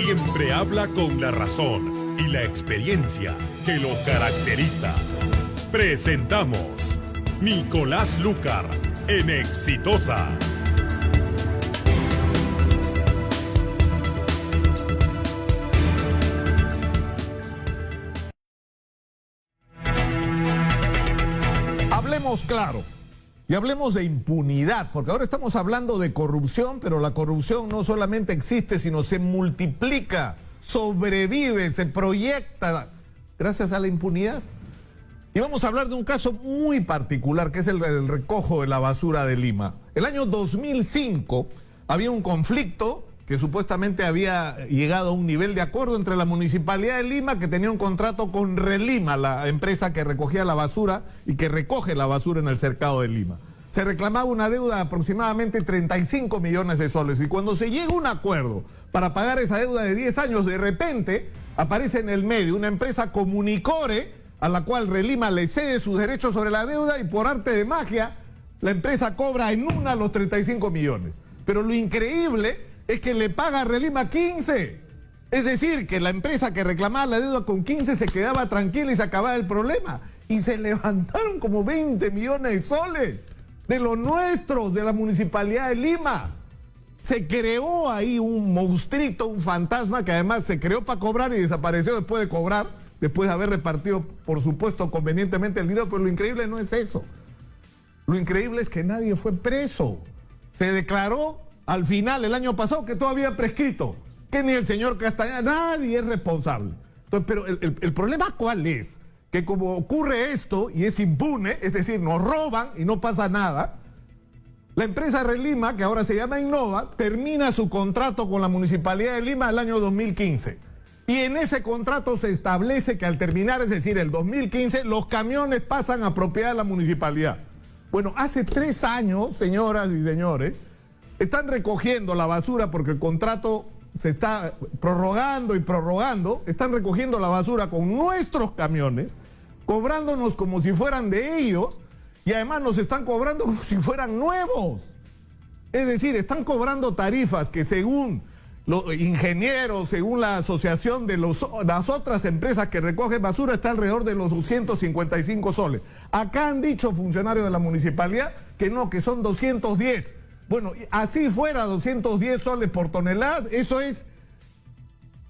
siempre habla con la razón y la experiencia que lo caracteriza. Presentamos Nicolás Lucar en Exitosa. Hablemos claro y hablemos de impunidad, porque ahora estamos hablando de corrupción, pero la corrupción no solamente existe, sino se multiplica, sobrevive, se proyecta gracias a la impunidad. Y vamos a hablar de un caso muy particular, que es el recojo de la basura de Lima. El año 2005 había un conflicto que supuestamente había llegado a un nivel de acuerdo entre la Municipalidad de Lima, que tenía un contrato con Relima, la empresa que recogía la basura y que recoge la basura en el cercado de Lima. Se reclamaba una deuda de aproximadamente 35 millones de soles, y cuando se llega a un acuerdo para pagar esa deuda de 10 años, de repente aparece en el medio una empresa Comunicore, a la cual Relima le cede sus derechos sobre la deuda, y por arte de magia la empresa cobra en una los 35 millones. Pero lo increíble es que le paga a Relima 15. Es decir, que la empresa que reclamaba la deuda con 15 se quedaba tranquila y se acababa el problema. Y se levantaron como 20 millones de soles de los nuestros, de la Municipalidad de Lima. Se creó ahí un monstruito, un fantasma, que además se creó para cobrar y desapareció después de cobrar, después de haber repartido, por supuesto, convenientemente el dinero. Pero lo increíble no es eso. Lo increíble es que nadie fue preso. Se declaró al final, el año pasado, que todo había prescrito, que ni el señor Castañeda, nadie es responsable. Entonces, pero el problema, ¿cuál es? Que como ocurre esto y es impune, es decir, nos roban y no pasa nada, la empresa Relima, que ahora se llama Innova, termina su contrato con la Municipalidad de Lima el año 2015. Y en ese contrato se establece que al terminar, es decir, el 2015, los camiones pasan a propiedad de la municipalidad. Bueno, hace 3 años, señoras y señores, están recogiendo la basura porque el contrato se está prorrogando y prorrogando. Están recogiendo la basura con nuestros camiones, cobrándonos como si fueran de ellos, y además nos están cobrando como si fueran nuevos. Es decir, están cobrando tarifas que, según los ingenieros, según la asociación de las otras empresas que recogen basura, está alrededor de los 255 soles. Acá han dicho funcionarios de la municipalidad que no, que son 210. Bueno, así fuera 210 soles por tonelada, eso es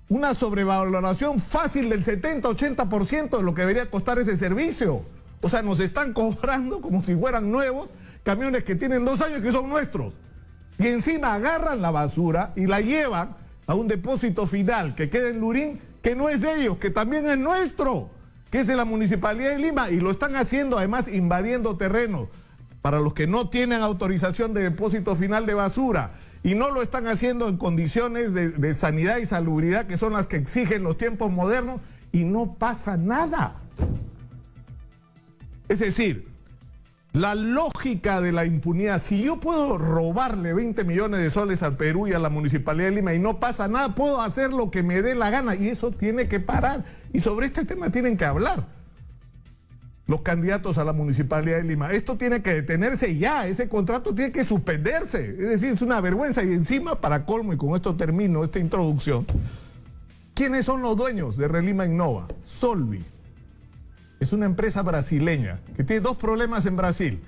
una sobrevaloración fácil del 70-80% de lo que debería costar ese servicio. O sea, nos están cobrando como si fueran nuevos camiones que tienen 2 años, que son nuestros. Y encima agarran la basura y la llevan a un depósito final que queda en Lurín, que no es de ellos, que también es nuestro, que es de la Municipalidad de Lima, y lo están haciendo además invadiendo terrenos para los que no tienen autorización de depósito final de basura, y no lo están haciendo en condiciones de sanidad y salubridad, que son las que exigen los tiempos modernos, y no pasa nada. Es decir, la lógica de la impunidad: si yo puedo robarle 20 millones de soles al Perú y a la Municipalidad de Lima y no pasa nada, puedo hacer lo que me dé la gana, y eso tiene que parar. Y sobre este tema tienen que hablar los candidatos a la Municipalidad de Lima. Esto tiene que detenerse ya, ese contrato tiene que suspenderse. Es decir, es una vergüenza. Y encima, para colmo, y con esto termino esta introducción, ¿quiénes son los dueños de Relima Innova? Solvi. Es una empresa brasileña que tiene 2 problemas en Brasil: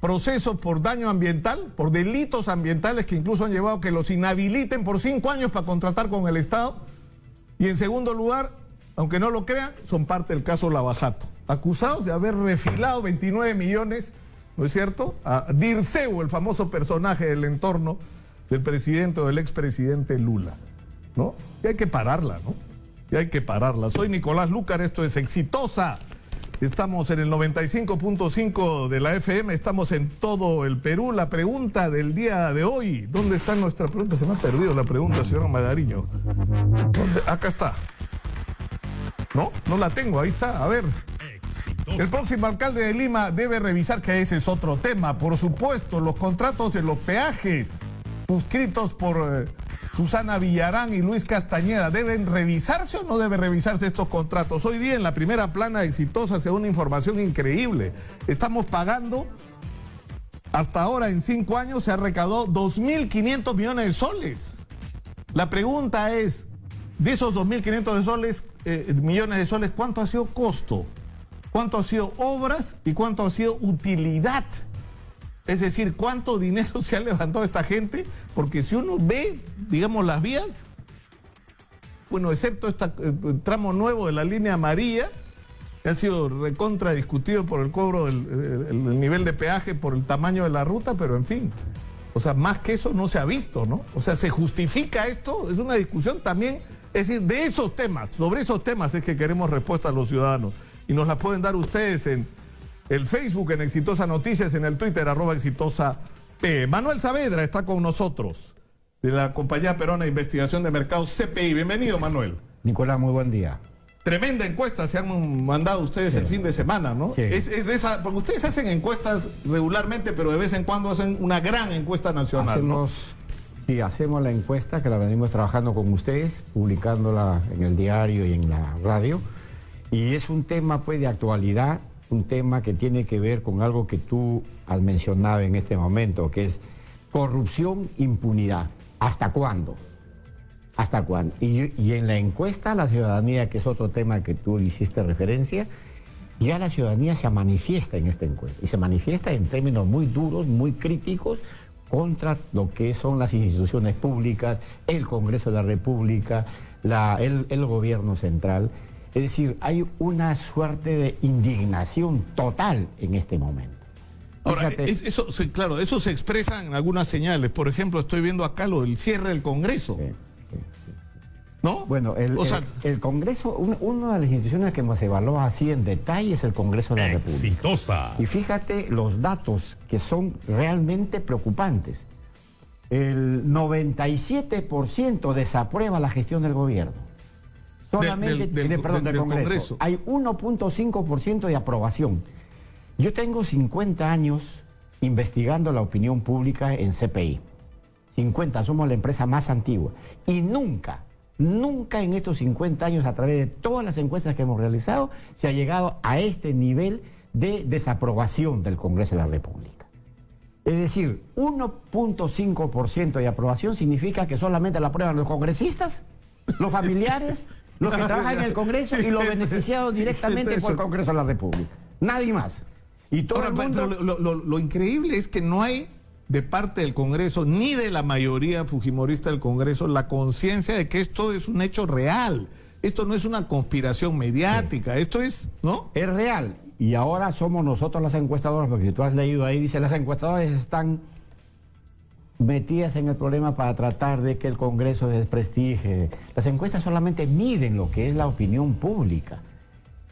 procesos por daño ambiental, por delitos ambientales que incluso han llevado a que los inhabiliten por 5 años para contratar con el Estado. Y en segundo lugar, aunque no lo crean, son parte del caso Lavajato, acusados de haber refilado 29 millones, ¿no es cierto?, a Dirceu, el famoso personaje del entorno del presidente o del expresidente Lula, ¿no? Y hay que pararla, ¿no? Y hay que pararla. Soy Nicolás Lucar, esto es Exitosa. Estamos en el 95.5 de la FM, estamos en todo el Perú. La pregunta del día de hoy: ¿dónde está nuestra pregunta? Se me ha perdido la pregunta, señor Madariño. ¿Dónde? Acá está. No, no la tengo, ahí está, a ver. El próximo alcalde de Lima debe revisar, que ese es otro tema, por supuesto, los contratos de los peajes suscritos por Susana Villarán y Luis Castañeda. ¿Deben revisarse o no deben revisarse estos contratos? Hoy día en la primera plana de Exitosa se da una información increíble. Estamos pagando, hasta ahora en 5 años se ha recaudado 2.500 millones de soles. La pregunta es: de esos 2.500 millones de soles, ¿cuánto ha sido costo? ¿Cuánto ha sido obras y cuánto ha sido utilidad? Es decir, ¿cuánto dinero se ha levantado esta gente? Porque si uno ve, digamos, las vías, bueno, excepto este tramo nuevo de la línea amarilla, que ha sido recontra discutido por el cobro del nivel de peaje, por el tamaño de la ruta, pero en fin, o sea, más que eso no se ha visto, ¿no? O sea, ¿se justifica esto? Es una discusión también, es decir, de esos temas, sobre esos temas es que queremos respuestas a los ciudadanos. Y nos las pueden dar ustedes en el Facebook, en Exitosa Noticias, en el Twitter, @ExitosaP. Manuel Saavedra está con nosotros, de la Compañía Peruana de Investigación de Mercados, CPI. Bienvenido, Manuel. Nicolás, muy buen día. Tremenda encuesta se han mandado ustedes el fin de semana, ¿no? Sí. Es de esa, porque ustedes hacen encuestas regularmente, pero de vez en cuando hacen una gran encuesta nacional, ¿no? Sí, hacemos la encuesta que la venimos trabajando con ustedes, publicándola en el diario y en la radio. Y es un tema, pues, de actualidad, un tema que tiene que ver con algo que tú has mencionado en este momento, que es corrupción, impunidad. ¿Hasta cuándo? ¿Hasta cuándo? Y en la encuesta, la ciudadanía, que es otro tema que tú hiciste referencia, ya la ciudadanía se manifiesta en esta encuesta. Y se manifiesta en términos muy duros, muy críticos, contra lo que son las instituciones públicas, el Congreso de la República, el gobierno central. Es decir, hay una suerte de indignación total en este momento. Ahora, Fíjate, eso, sí, claro, eso se expresa en algunas señales. Por ejemplo, estoy viendo acá lo del cierre del Congreso. sí. ¿No? Bueno, el Congreso, una de las instituciones que nos evalúa así en detalle es el Congreso de la República. Exitosa. Y fíjate los datos que son realmente preocupantes. El 97% desaprueba la gestión del gobierno. Solamente, del Congreso. Hay 1.5% de aprobación. Yo tengo 50 años investigando la opinión pública en CPI. 50, somos la empresa más antigua. Y nunca en estos 50 años, a través de todas las encuestas que hemos realizado, se ha llegado a este nivel de desaprobación del Congreso de la República. Es decir, 1.5% de aprobación significa que solamente la aprueban los congresistas, los familiares, los que trabajan en el Congreso y los beneficiados directamente por el Congreso de la República. Nadie más. Y todo Ahora, el mundo... pero lo increíble es que no hay de parte del Congreso, ni de la mayoría fujimorista del Congreso, la conciencia de que esto es un hecho real. Esto no es una conspiración mediática, esto es, ¿no? Es real. Y ahora somos nosotros las encuestadoras, porque tú has leído ahí, dice, las encuestadoras están metidas en el problema para tratar de que el Congreso desprestigie. Las encuestas solamente miden lo que es la opinión pública.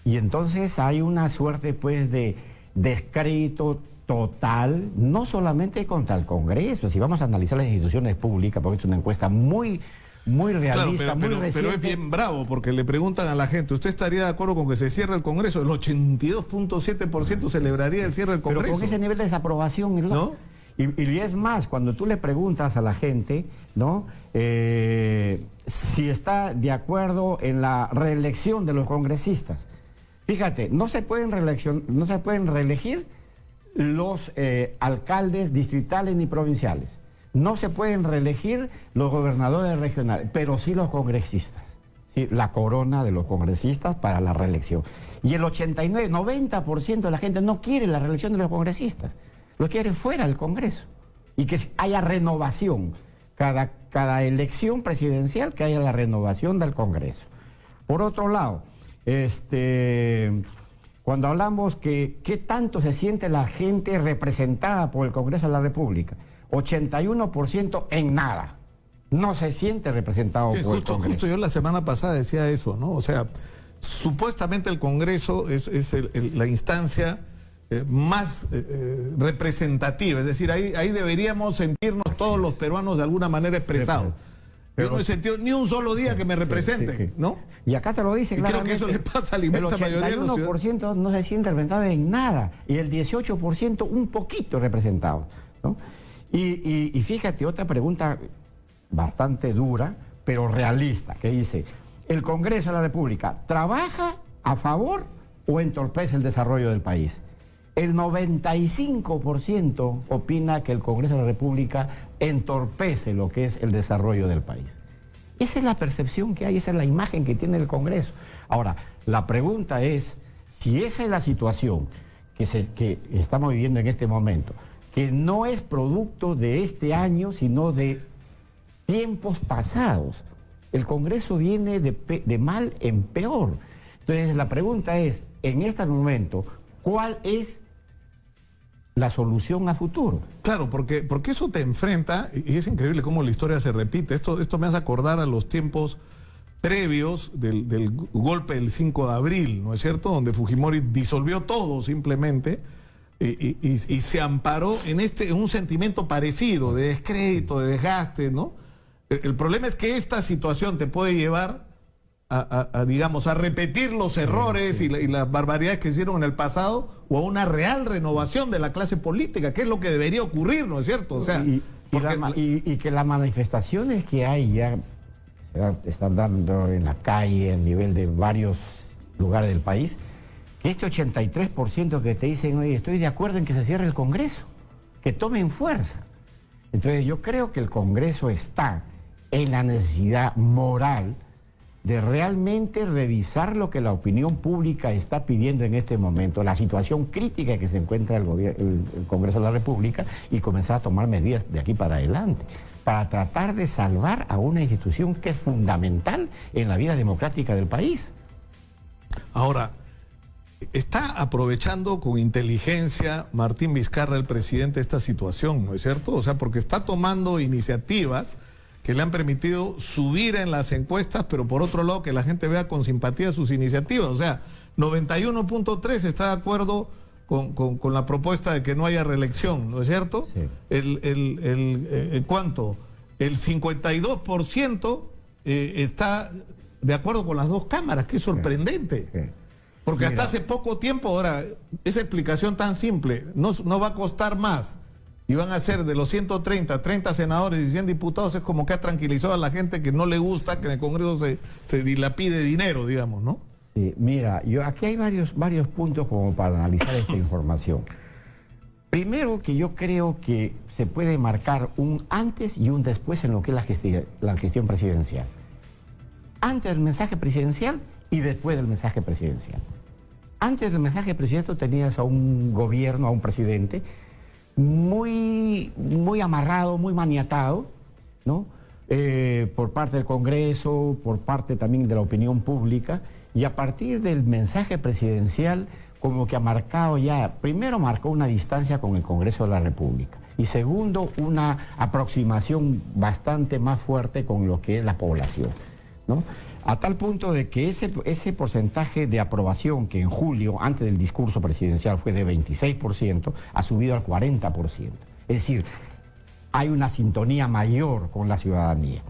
Y entonces hay una suerte, pues, de descrédito total, no solamente contra el Congreso. Si vamos a analizar las instituciones públicas, porque es una encuesta muy realista, claro, muy reciente. pero es bien bravo, porque le preguntan a la gente, ¿usted estaría de acuerdo con que se cierre el Congreso? El 82.7% celebraría el cierre del Congreso. Pero con ese nivel de desaprobación, ¿no? Y es más, cuando tú le preguntas a la gente, ¿no? Si está de acuerdo en la reelección de los congresistas. Fíjate, no se pueden reelegir los alcaldes distritales ni provinciales. No se pueden reelegir los gobernadores regionales, pero sí los congresistas. Sí, la corona de los congresistas para la reelección. Y el 90% de la gente no quiere la reelección de los congresistas. Lo quiere fuera del Congreso. Y que haya renovación. Cada elección presidencial, que haya la renovación del Congreso. Por otro lado, cuando hablamos que qué tanto se siente la gente representada por el Congreso de la República, 81% en nada. No se siente representado por el Congreso. Justo yo la semana pasada decía eso, ¿no? O sea, supuestamente el Congreso es la instancia más representativa. Es decir, ahí deberíamos sentirnos todos los peruanos de alguna manera expresados. Yo no he sentido ni un solo día que me representen, ¿no? Y acá te lo dicen claramente. Creo que eso le pasa a la inmensa mayoría de los ciudadanos. El 81% no se siente representado en nada. Y el 18% un poquito representado, ¿no? Y fíjate, otra pregunta bastante dura, pero realista, que dice, ¿el Congreso de la República trabaja a favor o entorpece el desarrollo del país? El 95% opina que el Congreso de la República entorpece lo que es el desarrollo del país. Esa es la percepción que hay, esa es la imagen que tiene el Congreso. Ahora, la pregunta es, si esa es la situación que estamos viviendo en este momento, que no es producto de este año, sino de tiempos pasados. El Congreso viene de mal en peor. Entonces, la pregunta es, en este momento, ¿cuál es la solución a futuro? Claro, porque eso te enfrenta, y es increíble cómo la historia se repite. Esto me hace acordar a los tiempos previos del golpe del 5 de abril, ¿no es cierto? Donde Fujimori disolvió todo simplemente y se amparó en un sentimiento parecido de descrédito, de desgaste, ¿no? El problema es que esta situación te puede llevar digamos, a repetir los errores y las barbaridades que hicieron en el pasado, o a una real renovación de la clase política, que es lo que debería ocurrir, ¿no es cierto? O sea, y que las manifestaciones que hay ya se están dando en la calle a nivel de varios lugares del país, que este 83% que te dicen, oye, estoy de acuerdo en que se cierre el Congreso, que tomen fuerza. Entonces yo creo que el Congreso está en la necesidad moral de realmente revisar lo que la opinión pública está pidiendo en este momento, la situación crítica que se encuentra el Congreso de la República, y comenzar a tomar medidas de aquí para adelante, para tratar de salvar a una institución que es fundamental en la vida democrática del país. Ahora, está aprovechando con inteligencia Martín Vizcarra, el presidente, esta situación, ¿no es cierto? O sea, porque está tomando iniciativas que le han permitido subir en las encuestas, pero por otro lado que la gente vea con simpatía sus iniciativas. O sea, 91.3 está de acuerdo con la propuesta de que no haya reelección, ¿no es cierto? Sí. ¿Cuánto? El 52% está de acuerdo con las dos cámaras, que es sorprendente. Sí. Porque hasta hace poco tiempo, ahora, esa explicación tan simple no va a costar más, y van a ser de los 130, 30 senadores y 100 diputados, es como que ha tranquilizado a la gente que no le gusta que en el Congreso se dilapide dinero, digamos, ¿no? Sí, mira, aquí hay varios puntos como para analizar esta información. Primero, que yo creo que se puede marcar un antes y un después en lo que es la gestión presidencial. Antes del mensaje presidencial y después del mensaje presidencial. Antes del mensaje presidencial tenías a un gobierno, a un presidente muy amarrado, muy maniatado, ¿no? Por parte del Congreso, por parte también de la opinión pública, y a partir del mensaje presidencial como que ha marcado ya, primero marcó una distancia con el Congreso de la República, y segundo, una aproximación bastante más fuerte con lo que es la población, ¿no? A tal punto de que ese porcentaje de aprobación que en julio, antes del discurso presidencial, fue de 26%, ha subido al 40%. Es decir, hay una sintonía mayor con la ciudadanía.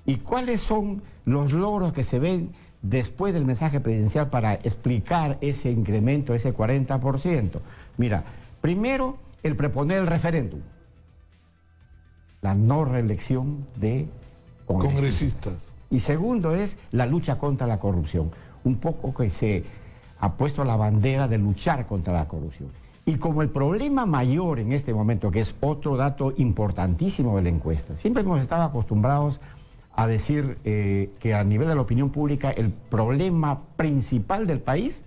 ¿Y cuáles son los logros que se ven después del mensaje presidencial para explicar ese incremento, ese 40%? Mira, primero, el proponer el referéndum. La no reelección de congresistas. Y segundo es la lucha contra la corrupción. Un poco que se ha puesto la bandera de luchar contra la corrupción. Y como el problema mayor en este momento, que es otro dato importantísimo de la encuesta, siempre hemos estado acostumbrados a decir que a nivel de la opinión pública el problema principal del país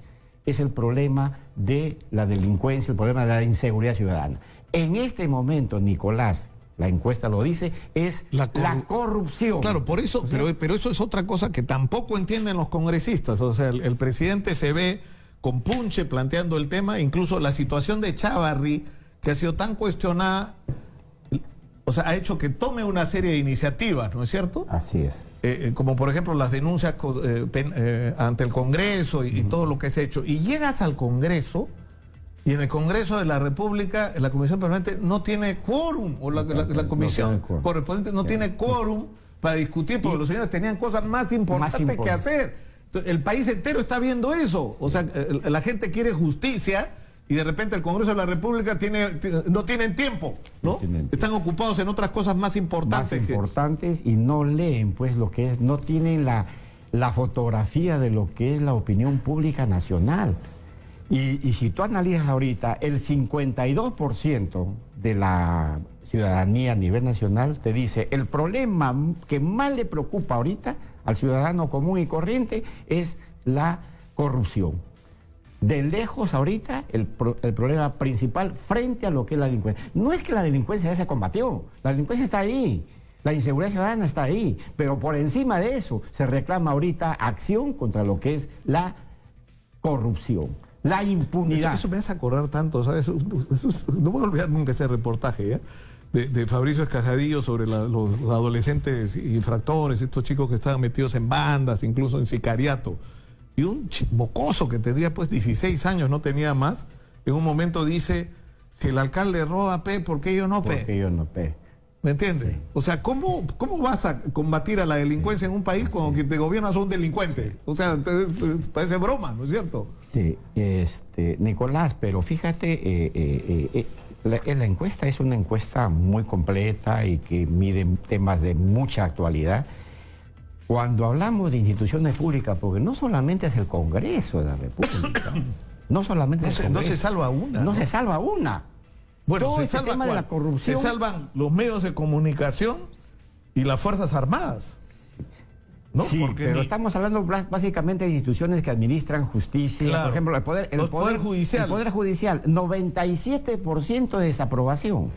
es el problema de la delincuencia, el problema de la inseguridad ciudadana. En este momento, Nicolás, la encuesta lo dice, es la corrupción. Claro, por eso, o sea, pero eso es otra cosa que tampoco entienden los congresistas. O sea, el presidente se ve con punche planteando el tema, incluso la situación de Chávarri, que ha sido tan cuestionada, o sea, ha hecho que tome una serie de iniciativas, ¿no es cierto? Así es. Como por ejemplo las denuncias ante el Congreso y todo lo que se ha hecho. Y llegas al Congreso, y en el Congreso de la República, la Comisión Permanente no tiene quórum, o la Comisión correspondiente no tiene quórum para discutir, porque los señores tenían cosas más importantes que hacer. Entonces, el país entero está viendo eso. O sea, la gente quiere justicia y de repente el Congreso de la República no tienen tiempo, ¿no? Están ocupados en otras cosas más importantes. Y no leen, pues, lo que es, no tienen la fotografía de lo que es la opinión pública nacional. Y si tú analizas ahorita, el 52% de la ciudadanía a nivel nacional te dice, el problema que más le preocupa ahorita al ciudadano común y corriente es la corrupción. De lejos ahorita el problema principal frente a lo que es la delincuencia. No es que la delincuencia ya se combatió, la delincuencia está ahí, la inseguridad ciudadana está ahí, pero por encima de eso se reclama ahorita acción contra lo que es la corrupción, la impunidad. Eso me hace acordar tanto, ¿sabes? No voy a olvidar nunca ese reportaje, ¿eh? De Fabricio Escajadillo sobre los adolescentes infractores, estos chicos que estaban metidos en bandas, incluso en sicariato. Y un mocoso que tendría pues 16 años, no tenía más, en un momento dice, si el alcalde roba P, ¿por qué yo no P? ¿Por qué yo no P? ¿Me entiendes? Sí. O sea, ¿cómo vas a combatir a la delincuencia en un país cuando quien te gobierna son delincuentes? O sea, parece broma, ¿no es cierto? Sí, Nicolás, pero fíjate, la encuesta es una encuesta muy completa y que mide temas de mucha actualidad. Cuando hablamos de instituciones públicas, porque no solamente es el Congreso de la República, no solamente es el Congreso. No se salva una. No se salva una. Bueno, todo ese tema de la corrupción. Se salvan los medios de comunicación y las Fuerzas Armadas. ¿No? Sí, pero estamos hablando básicamente de instituciones que administran justicia. Claro. Por ejemplo, el Poder Judicial. El Poder Judicial, 97% de desaprobación,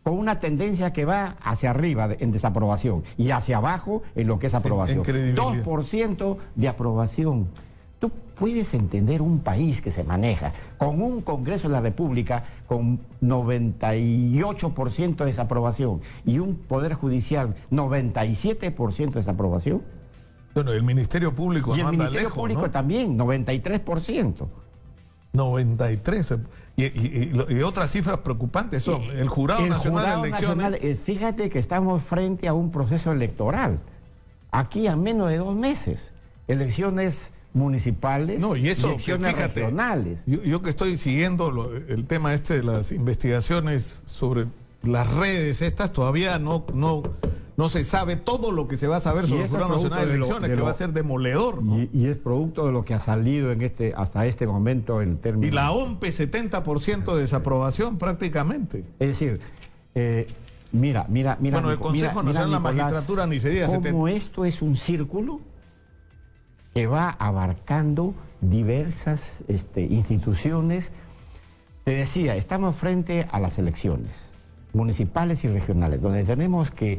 con una tendencia que va hacia arriba en desaprobación y hacia abajo en lo que es aprobación. 2% de aprobación. Tú puedes entender un país que se maneja con un Congreso de la República con 98% de desaprobación y un Poder Judicial 97% de desaprobación. Bueno, el Ministerio Público y el Ministerio lejos, Público, ¿no? También, 93%. 93. Y otras cifras preocupantes son el Jurado Nacional de Elecciones. Fíjate que estamos frente a un proceso electoral. Aquí a menos de 2 meses. Elecciones municipales, y elecciones fíjate, regionales. Yo que estoy siguiendo el tema de las investigaciones sobre las redes estas, todavía no se sabe todo lo que se va a saber sobre el Jurado Nacional de Elecciones, que va a ser demoledor, ¿no? Y es producto de lo que ha salido hasta este momento en términos. Y la OMPE, 70% de desaprobación prácticamente. Es decir, mira. Bueno, el Consejo Nacional de la Magistratura ni se diga. Como esto es un círculo que va abarcando diversas instituciones. Te decía, estamos frente a las elecciones municipales y regionales, donde tenemos que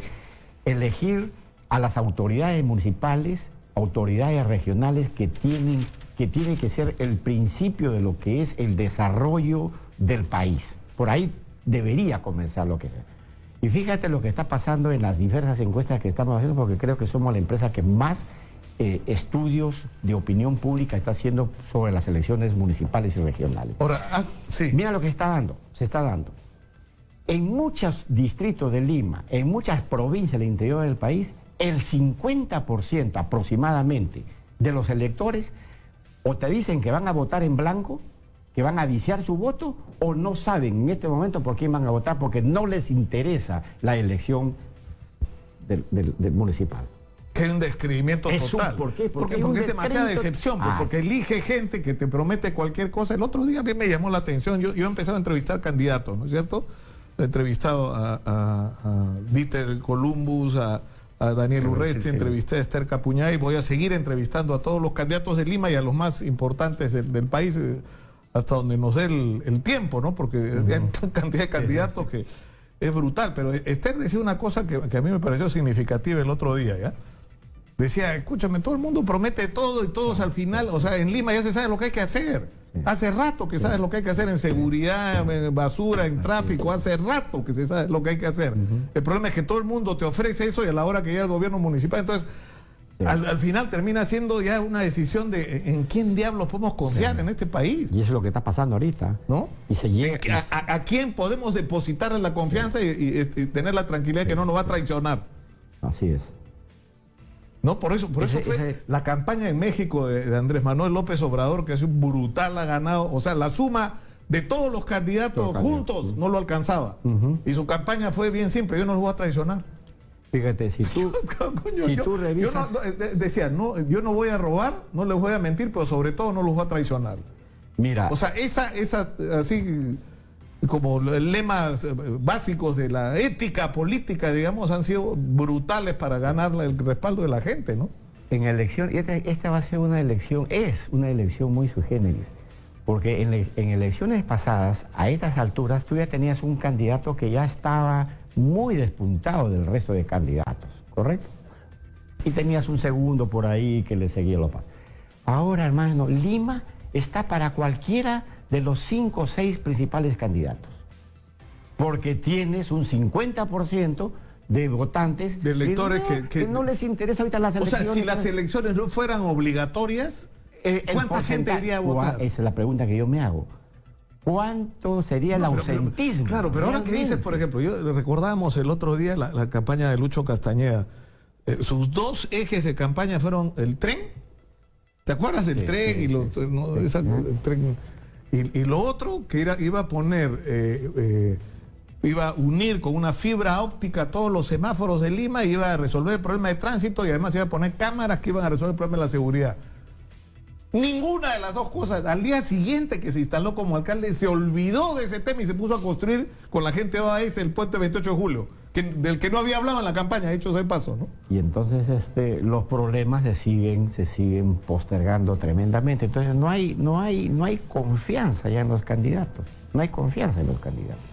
elegir a las autoridades municipales, autoridades regionales que tiene que ser el principio de lo que es el desarrollo del país. Por ahí debería comenzar lo que sea. Y fíjate lo que está pasando en las diversas encuestas que estamos haciendo, porque creo que somos la empresa que más estudios de opinión pública está haciendo sobre las elecciones municipales y regionales. Ahora, sí. Mira lo que se está dando. En muchos distritos de Lima, en muchas provincias del interior del país, el 50% aproximadamente de los electores o te dicen que van a votar en blanco, que van a viciar su voto, o no saben en este momento por quién van a votar porque no les interesa la elección del municipal. Que hay un descreimiento total. ¿Por qué? Porque es demasiada decepción, porque elige gente que te promete cualquier cosa. El otro día a mí me llamó la atención, yo he empezado a entrevistar candidatos, ¿no es cierto? He entrevistado a Dieter Columbus, a Daniel Urresti, entrevisté a Esther Capuñay, voy a seguir entrevistando a todos los candidatos de Lima y a los más importantes del país, hasta donde nos dé el tiempo, ¿no? Porque hay una cantidad de candidatos que es brutal. Pero Esther decía una cosa que a mí me pareció significativa el otro día, ¿ya? Decía, escúchame, todo el mundo promete todo y todos al final, o sea, en Lima ya se sabe lo que hay que hacer. Hace rato que sabes lo que hay que hacer en seguridad, en basura, en tráfico, hace rato que se sabe lo que hay que hacer. El problema es que todo el mundo te ofrece eso y a la hora que llega el gobierno municipal, entonces al final termina siendo ya una decisión de en quién diablos podemos confiar en este país. Y eso es lo que está pasando ahorita, ¿no? Y se llega, ¿A quién podemos depositarle la confianza y tener la tranquilidad que no nos va a traicionar? Así es. No, por eso fue la campaña en México de Andrés Manuel López Obrador, que ha sido brutal, ha ganado, o sea, la suma de todos los candidatos juntos no lo alcanzaba. Y su campaña fue bien simple, yo no los voy a traicionar. Fíjate, si tú, tú revisas... Decía, yo no voy a robar, no les voy a mentir, pero sobre todo no los voy a traicionar. Mira... O sea, esa así... como lemas básicos de la ética política, digamos, han sido brutales para ganar el respaldo de la gente, ¿no? En elección, esta va a ser es una elección muy sui generis, porque en elecciones pasadas, a estas alturas, tú ya tenías un candidato que ya estaba muy despuntado del resto de candidatos, ¿correcto? Y tenías un segundo por ahí que le seguía los pasos. Ahora, hermano, Lima está para cualquiera de los 5 o 6 principales candidatos, porque tienes un 50% de votantes, de electores que no les interesa ahorita las elecciones. O sea, si las elecciones no fueran obligatorias, ¿cuánta gente iría a votar? Esa es la pregunta que yo me hago. ¿Cuánto sería el ausentismo? Claro, pero ahora que dices, por ejemplo, recordábamos el otro día la campaña de Lucho Castañeda. Sus 2 ejes de campaña fueron el tren. ¿Te acuerdas del tren? El tren. Y lo otro, que iba a poner, iba a unir con una fibra óptica todos los semáforos de Lima, y iba a resolver el problema de tránsito, y además iba a poner cámaras que iban a resolver el problema de la seguridad. Ninguna de las 2 cosas. Al día siguiente que se instaló como alcalde, se olvidó de ese tema y se puso a construir con la gente de OAS el puente 28 de julio, del que no había hablado en la campaña, dicho sea de paso, ¿no? Y entonces los problemas se siguen postergando tremendamente. Entonces no hay confianza ya en los candidatos. No hay confianza en los candidatos.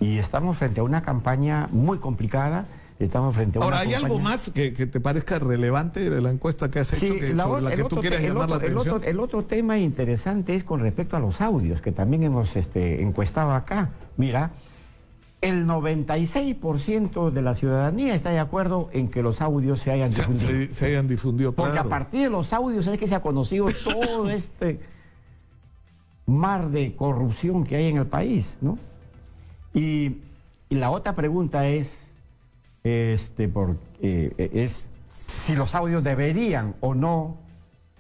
Y estamos frente a una campaña muy complicada. Estamos frente a Ahora, ¿hay algo más que te parezca relevante de la encuesta que has hecho, sobre la que tú quieres llamar la atención? El otro tema interesante es con respecto a los audios, que también hemos encuestado acá. Mira, el 96% de la ciudadanía está de acuerdo en que los audios se hayan difundido. Se hayan difundido, Porque claro. a partir de los audios es que se ha conocido todo este mar de corrupción que hay en el país, ¿no? Y la otra pregunta es si los audios deberían o no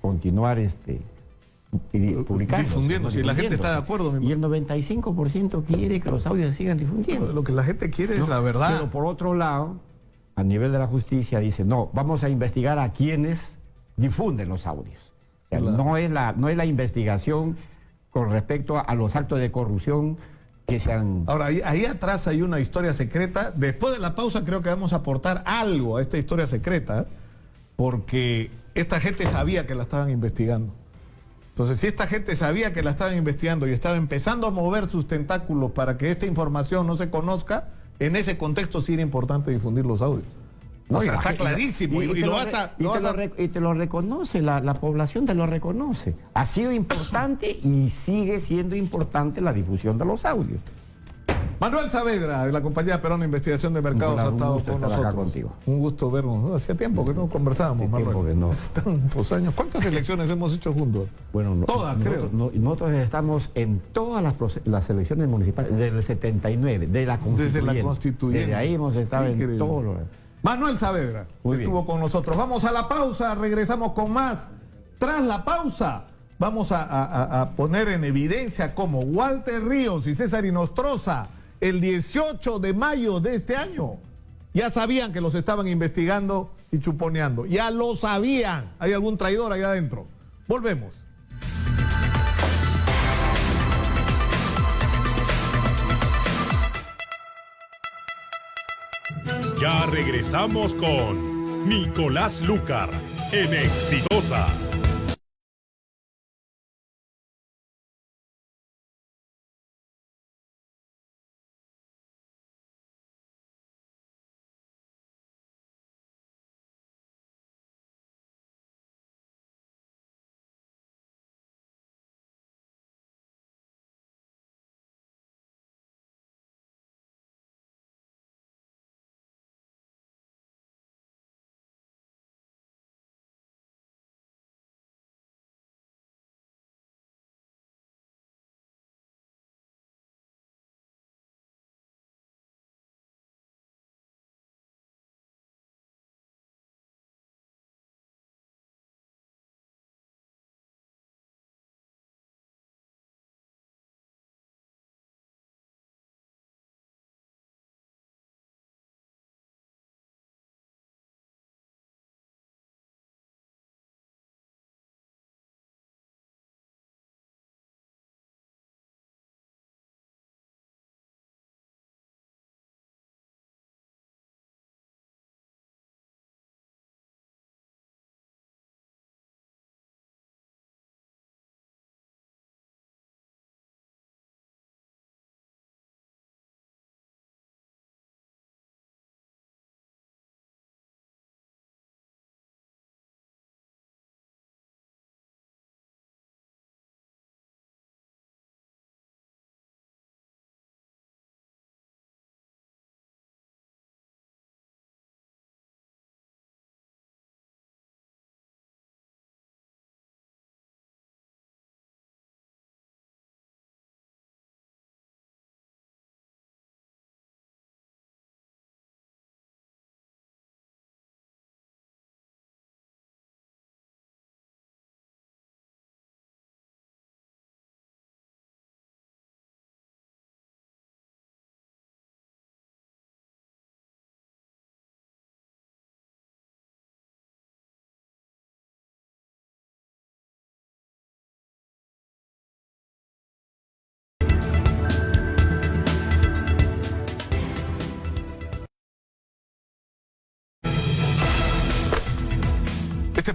continuar publicándose, difundiéndose, y la gente está de acuerdo. Y el 95% quiere que los audios se sigan difundiendo. Lo que la gente quiere es la verdad. Pero por otro lado, a nivel de la justicia dice, no, vamos a investigar a quienes difunden los audios. O sea, no es la investigación con respecto a los actos de corrupción que se han... Ahora, ahí atrás hay una historia secreta. Después de la pausa creo que vamos a aportar algo a esta historia secreta, porque esta gente sabía que la estaban investigando. Entonces, si esta gente sabía que la estaban investigando y estaba empezando a mover sus tentáculos para que esta información no se conozca, en ese contexto sí era importante difundir los audios. No, o sea, está clarísimo. Y te lo reconoce, la población te lo reconoce. Ha sido importante y sigue siendo importante la difusión de los audios. Manuel Saavedra, de la compañía Perón Investigación de Mercados, ha estado con nosotros. Un gusto vernos, ¿no? Hacía tiempo que no conversábamos, Manuel. Hace tantos años. ¿Cuántas elecciones hemos hecho juntos? Bueno, todas, creo. Nosotros estamos en todas las elecciones municipales desde el 79, de la Constituyente. Desde la Constituyente. Desde ahí hemos estado en todos los... Manuel Saavedra estuvo con nosotros. Vamos a la pausa, regresamos con más. Tras la pausa, vamos a poner en evidencia cómo Walter Ríos y César Inostroza, el 18 de mayo de este año, ya sabían que los estaban investigando y chuponeando. Ya lo sabían. ¿Hay algún traidor allá adentro? Volvemos. Ya regresamos con Nicolás Lúcar en Exitosa.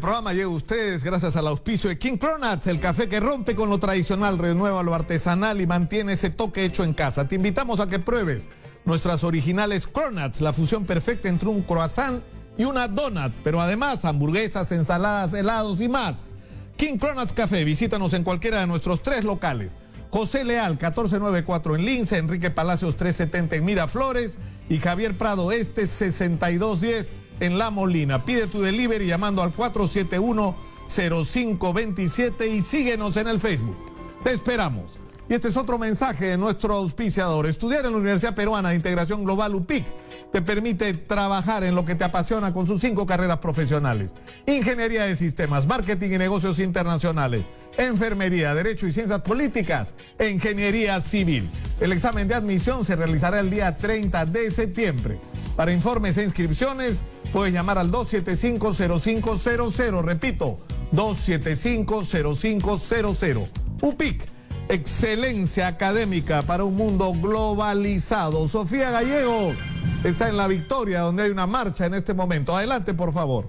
programa llega a ustedes gracias al auspicio de King Cronuts, el café que rompe con lo tradicional, renueva lo artesanal y mantiene ese toque hecho en casa. Te invitamos a que pruebes nuestras originales Cronuts, la fusión perfecta entre un croissant y una donut, pero además hamburguesas, ensaladas, helados y más. King Cronuts Café, visítanos en cualquiera de nuestros 3 locales. José Leal, 1494 en Lince, Enrique Palacios 370 en Miraflores y Javier Prado Este, 6210 en La Molina. Pide tu delivery llamando al 471-0527 y síguenos en el Facebook. Te esperamos. Y este es otro mensaje de nuestro auspiciador. Estudiar en la Universidad Peruana de Integración Global UPIC te permite trabajar en lo que te apasiona con sus 5 carreras profesionales: Ingeniería de Sistemas, Marketing y Negocios Internacionales, Enfermería, Derecho y Ciencias Políticas e Ingeniería Civil. El examen de admisión se realizará el día 30 de septiembre. Para informes e inscripciones, puedes llamar al 275-0500. Repito, 275-0500. UPIC, excelencia académica para un mundo globalizado. Sofía Gallegos está en La Victoria, donde hay una marcha en este momento. Adelante, por favor.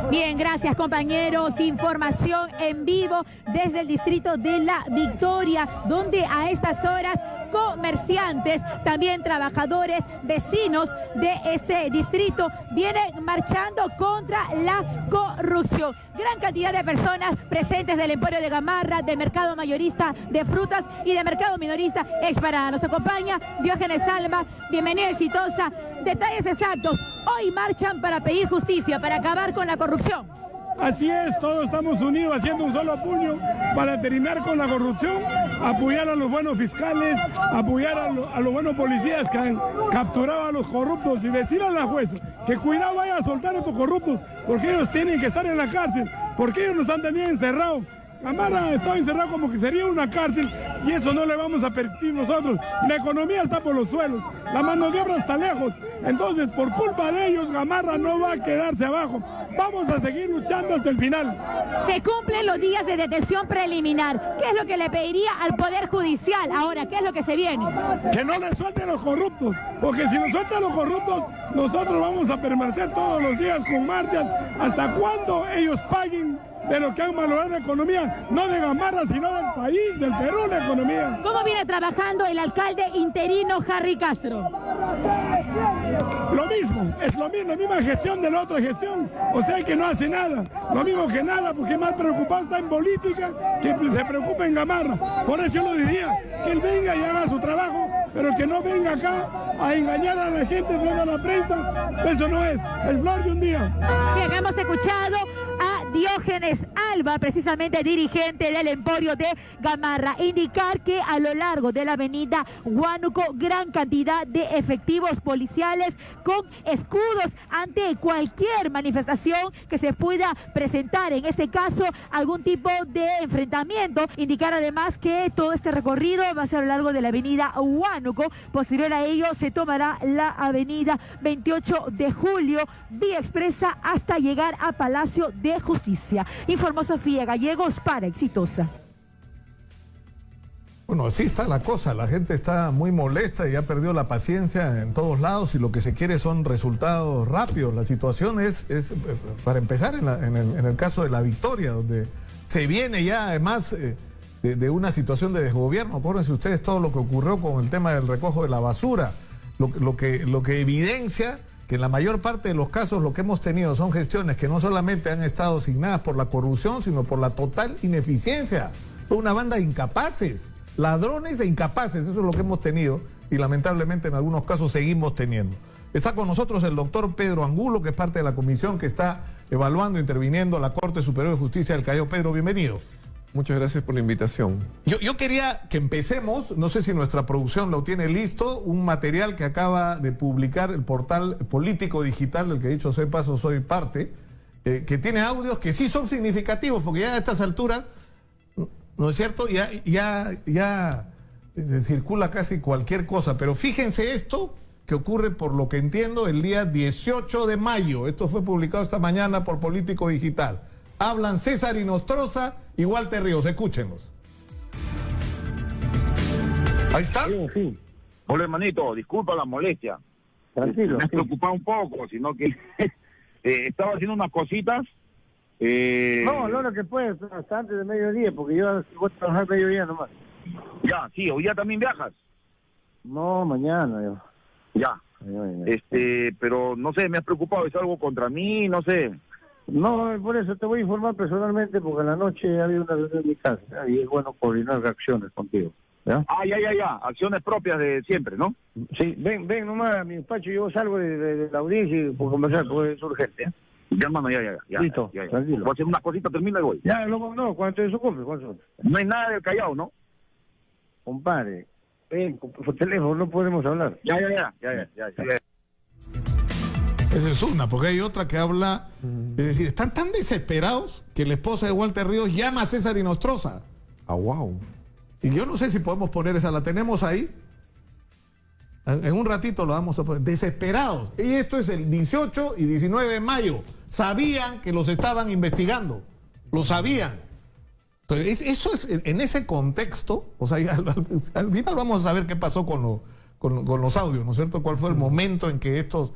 Bien, gracias compañeros. Información en vivo desde el distrito de La Victoria, donde a estas horas comerciantes, también trabajadores, vecinos de este distrito vienen marchando contra la corrupción. Gran cantidad de personas presentes del Emporio de Gamarra, de mercado mayorista de frutas y de mercado minorista Exparada. Nos acompaña Diógenes Alba, bienvenida exitosa. Detalles exactos, hoy marchan para pedir justicia, para acabar con la corrupción. Así es, todos estamos unidos haciendo un solo puño para terminar con la corrupción, apoyar a los buenos fiscales, apoyar a los buenos policías que han capturado a los corruptos y decir a la jueza que cuidado vaya a soltar a estos corruptos, porque ellos tienen que estar en la cárcel, porque ellos nos han tenido encerrados. Gamarra estaba encerrado como que sería una cárcel y eso no le vamos a permitir nosotros. La economía está por los suelos, la mano de obra está lejos, entonces por culpa de ellos Gamarra no va a quedarse abajo. Vamos a seguir luchando hasta el final. Se cumplen los días de detención preliminar. ¿Qué es lo que le pediría al Poder Judicial ahora? ¿Qué es lo que se viene? Que no le suelten los corruptos, porque si nos sueltan los corruptos, nosotros vamos a permanecer todos los días con marchas hasta cuando ellos paguen de lo que han malogrado la economía, no de Gamarra, sino del país, del Perú, la economía. ¿Cómo viene trabajando el alcalde interino Harry Castro? Lo mismo, es lo mismo, la misma gestión de la otra gestión, o sea que no hace nada, lo mismo que nada, porque más preocupado está en política que se preocupa en Gamarra. Por eso yo lo diría, que él venga y haga su trabajo, pero que no venga acá a engañar a la gente, venga a la prensa, eso no es flor de un día. Bien, hemos escuchado a Diógenes Alba, precisamente dirigente del Emporio de Gamarra, indicar que a lo largo de la avenida Huánuco gran cantidad de efectivos policiales con escudos ante cualquier manifestación que se pueda presentar, en este caso algún tipo de enfrentamiento. Indicar además que todo este recorrido va a ser a lo largo de la avenida Huánuco. Posterior a ello se tomará la avenida 28 de Julio, vía expresa hasta llegar a Palacio de Justicia. Informó Sofía Gallegos para Exitosa. Bueno, así está la cosa, la gente está muy molesta y ha perdido la paciencia en todos lados y lo que se quiere son resultados rápidos. La situación es para empezar, en el caso de La Victoria, donde se viene ya además de una situación de desgobierno. Acuérdense ustedes todo lo que ocurrió con el tema del recojo de la basura, lo que evidencia que en la mayor parte de los casos lo que hemos tenido son gestiones que no solamente han estado asignadas por la corrupción, sino por la total ineficiencia. Son una banda de incapaces, ladrones e incapaces, eso es lo que hemos tenido y lamentablemente en algunos casos seguimos teniendo. Está con nosotros el doctor Pedro Angulo, que es parte de la comisión que está evaluando, interviniendo la Corte Superior de Justicia del Callao. Pedro, bienvenido. Muchas gracias por la invitación. Yo quería que empecemos, no sé si nuestra producción lo tiene listo, un material que acaba de publicar el portal Político Digital, del que dicho sea de paso soy parte, que tiene audios que sí son significativos, porque ya a estas alturas, ¿no es cierto? Ya circula casi cualquier cosa, pero fíjense esto que ocurre, por lo que entiendo, el día 18 de mayo. Esto fue publicado esta mañana por Político Digital. Hablan César Inostroza y Walter Ríos. Escúchenlos. Ahí está. Sí. Hola, hermanito, disculpa la molestia. Tranquilo. Me has preocupado un poco, sino que estaba haciendo unas cositas No, a la hora que puedas, hasta antes de mediodía, porque yo voy a trabajar mediodía nomás. Ya, sí, hoy día también viajas. No, mañana yo. Ya. Mañana. Pero no sé, me has preocupado, es algo contra mí, no sé. No, por eso te voy a informar personalmente, porque en la noche había una reunión en mi casa, y es bueno coordinar acciones contigo. ¿Ya? Ah, ya. Acciones propias de siempre, ¿no? Sí, ven nomás a mi despacho, yo salgo de la audiencia y por conversar, porque es urgente. ¿Eh? Ya, hermano, ya. Listo, ya. tranquilo. Voy a hacer una cosita, termino y voy. Ya, no, cuando te desocupe, ¿cuánto? No hay nada del Callao, ¿no? Compadre, ven, por teléfono no podemos hablar. Ya. Esa es una, porque hay otra que habla, es decir, están tan desesperados que la esposa de Walter Ríos llama a César Inostroza. Ah, wow. Y yo no sé si podemos poner esa, ¿la tenemos ahí? En un ratito lo vamos a poner. Desesperados. Y esto es el 18 y 19 de mayo. Sabían que los estaban investigando. Lo sabían. Entonces, eso es, en ese contexto, o sea, al final vamos a saber qué pasó con los audios, ¿no es cierto? ¿Cuál fue el momento en que estos...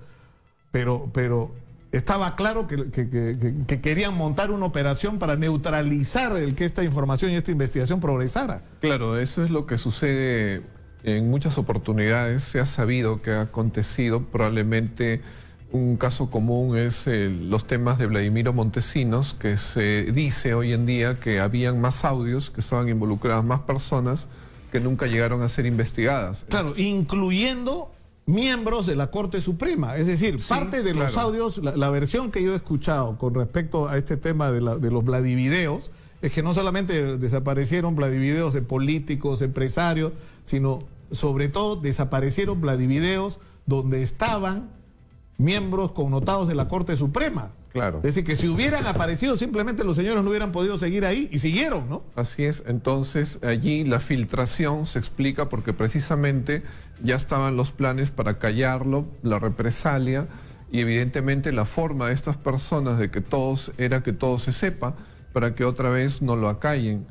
Pero estaba claro que querían montar una operación para neutralizar el que esta información y esta investigación progresara. Claro, eso es lo que sucede en muchas oportunidades. Se ha sabido que ha acontecido. Probablemente un caso común es los temas de Vladimiro Montesinos, que se dice hoy en día que habían más audios, que estaban involucradas más personas que nunca llegaron a ser investigadas. Claro, incluyendo miembros de la Corte Suprema. Es decir, sí, parte de los audios, la versión que yo he escuchado con respecto a este tema de los Vladivideos, es que no solamente desaparecieron Vladivideos de políticos, empresarios, sino sobre todo desaparecieron Vladivideos donde estaban miembros connotados de la Corte Suprema. Claro. Es decir, que si hubieran aparecido, simplemente los señores no hubieran podido seguir ahí y siguieron, ¿no? Así es. Entonces, allí la filtración se explica porque precisamente ya estaban los planes para callarlo, la represalia, y evidentemente la forma de estas personas de que todos era que todo se sepa para que otra vez no lo acallen.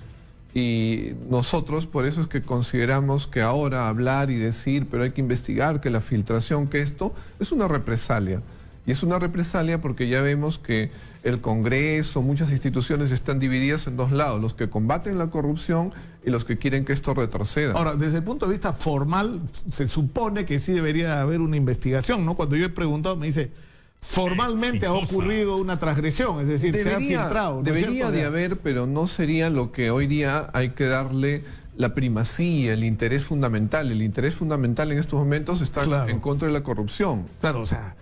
Y nosotros por eso es que consideramos que ahora hablar y decir, pero hay que investigar, que la filtración, que esto es una represalia. Y es una represalia porque ya vemos que el Congreso, muchas instituciones están divididas en dos lados, los que combaten la corrupción y los que quieren que esto retroceda. Ahora, desde el punto de vista formal, se supone que sí debería haber una investigación, ¿no? Cuando yo he preguntado, me dice, formalmente ha ocurrido una transgresión, es decir, se ha filtrado. ¿No debería de haber, pero no sería lo que hoy día hay que darle la primacía, el interés fundamental. El interés fundamental en estos momentos está en contra de la corrupción. Claro, o sea...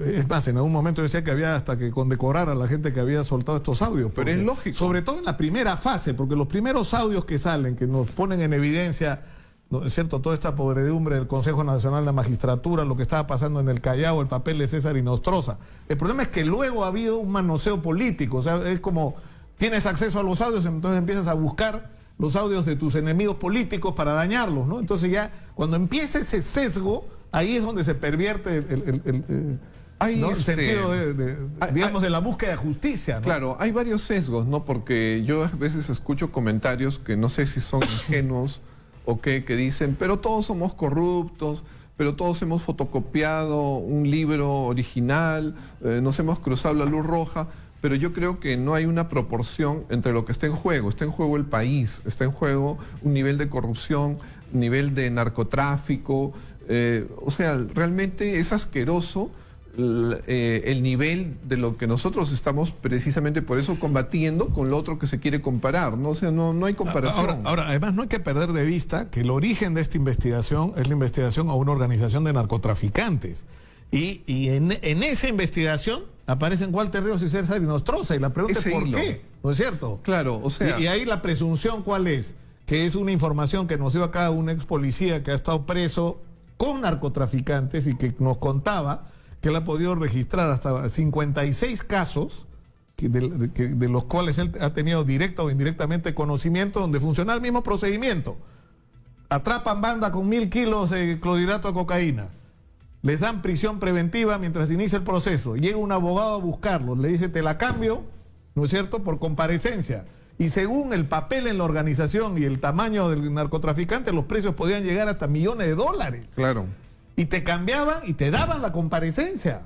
Es más, en algún momento decía que había hasta que condecorar a la gente que había soltado estos audios. Pero es lógico. Sobre todo en la primera fase, porque los primeros audios que salen, que nos ponen en evidencia, ¿no es cierto?, toda esta podredumbre del Consejo Nacional de la Magistratura, lo que estaba pasando en el Callao, el papel de César Inostroza. El problema es que luego ha habido un manoseo político, o sea, es como tienes acceso a los audios, entonces empiezas a buscar los audios de tus enemigos políticos para dañarlos, ¿no? Entonces ya, cuando empieza ese sesgo, ahí es donde se pervierte el sentido digamos, de la búsqueda de justicia, ¿no? Claro, hay varios sesgos, ¿no? Porque yo a veces escucho comentarios que no sé si son ingenuos o qué, que dicen, pero todos somos corruptos, pero todos hemos fotocopiado un libro original, nos hemos cruzado la luz roja, pero yo creo que no hay una proporción entre lo que está en juego. Está en juego el país, está en juego un nivel de corrupción, un nivel de narcotráfico, o sea, realmente es asqueroso el nivel de lo que nosotros estamos precisamente por eso combatiendo con lo otro que se quiere comparar, ¿no? O sea, no hay comparación. Ahora, además no hay que perder de vista que el origen de esta investigación es la investigación a una organización de narcotraficantes. Y en esa investigación aparecen Walter Ríos y César Inostroza, y la pregunta es ¿por qué? ¿No es cierto? Claro, o sea... Y ahí la presunción, ¿cuál es? Que es una información que nos dio acá un ex policía que ha estado preso con narcotraficantes y que nos contaba que él ha podido registrar hasta 56 casos de los cuales él ha tenido directa o indirectamente conocimiento, donde funciona el mismo procedimiento. Atrapan banda con 1000 kilos de clorhidrato de cocaína, les dan prisión preventiva mientras inicia el proceso, llega un abogado a buscarlos, le dice te la cambio, ¿no es cierto?, por comparecencia, y según el papel en la organización y el tamaño del narcotraficante, los precios podían llegar hasta $millones. Claro. Y te cambiaban y te daban la comparecencia.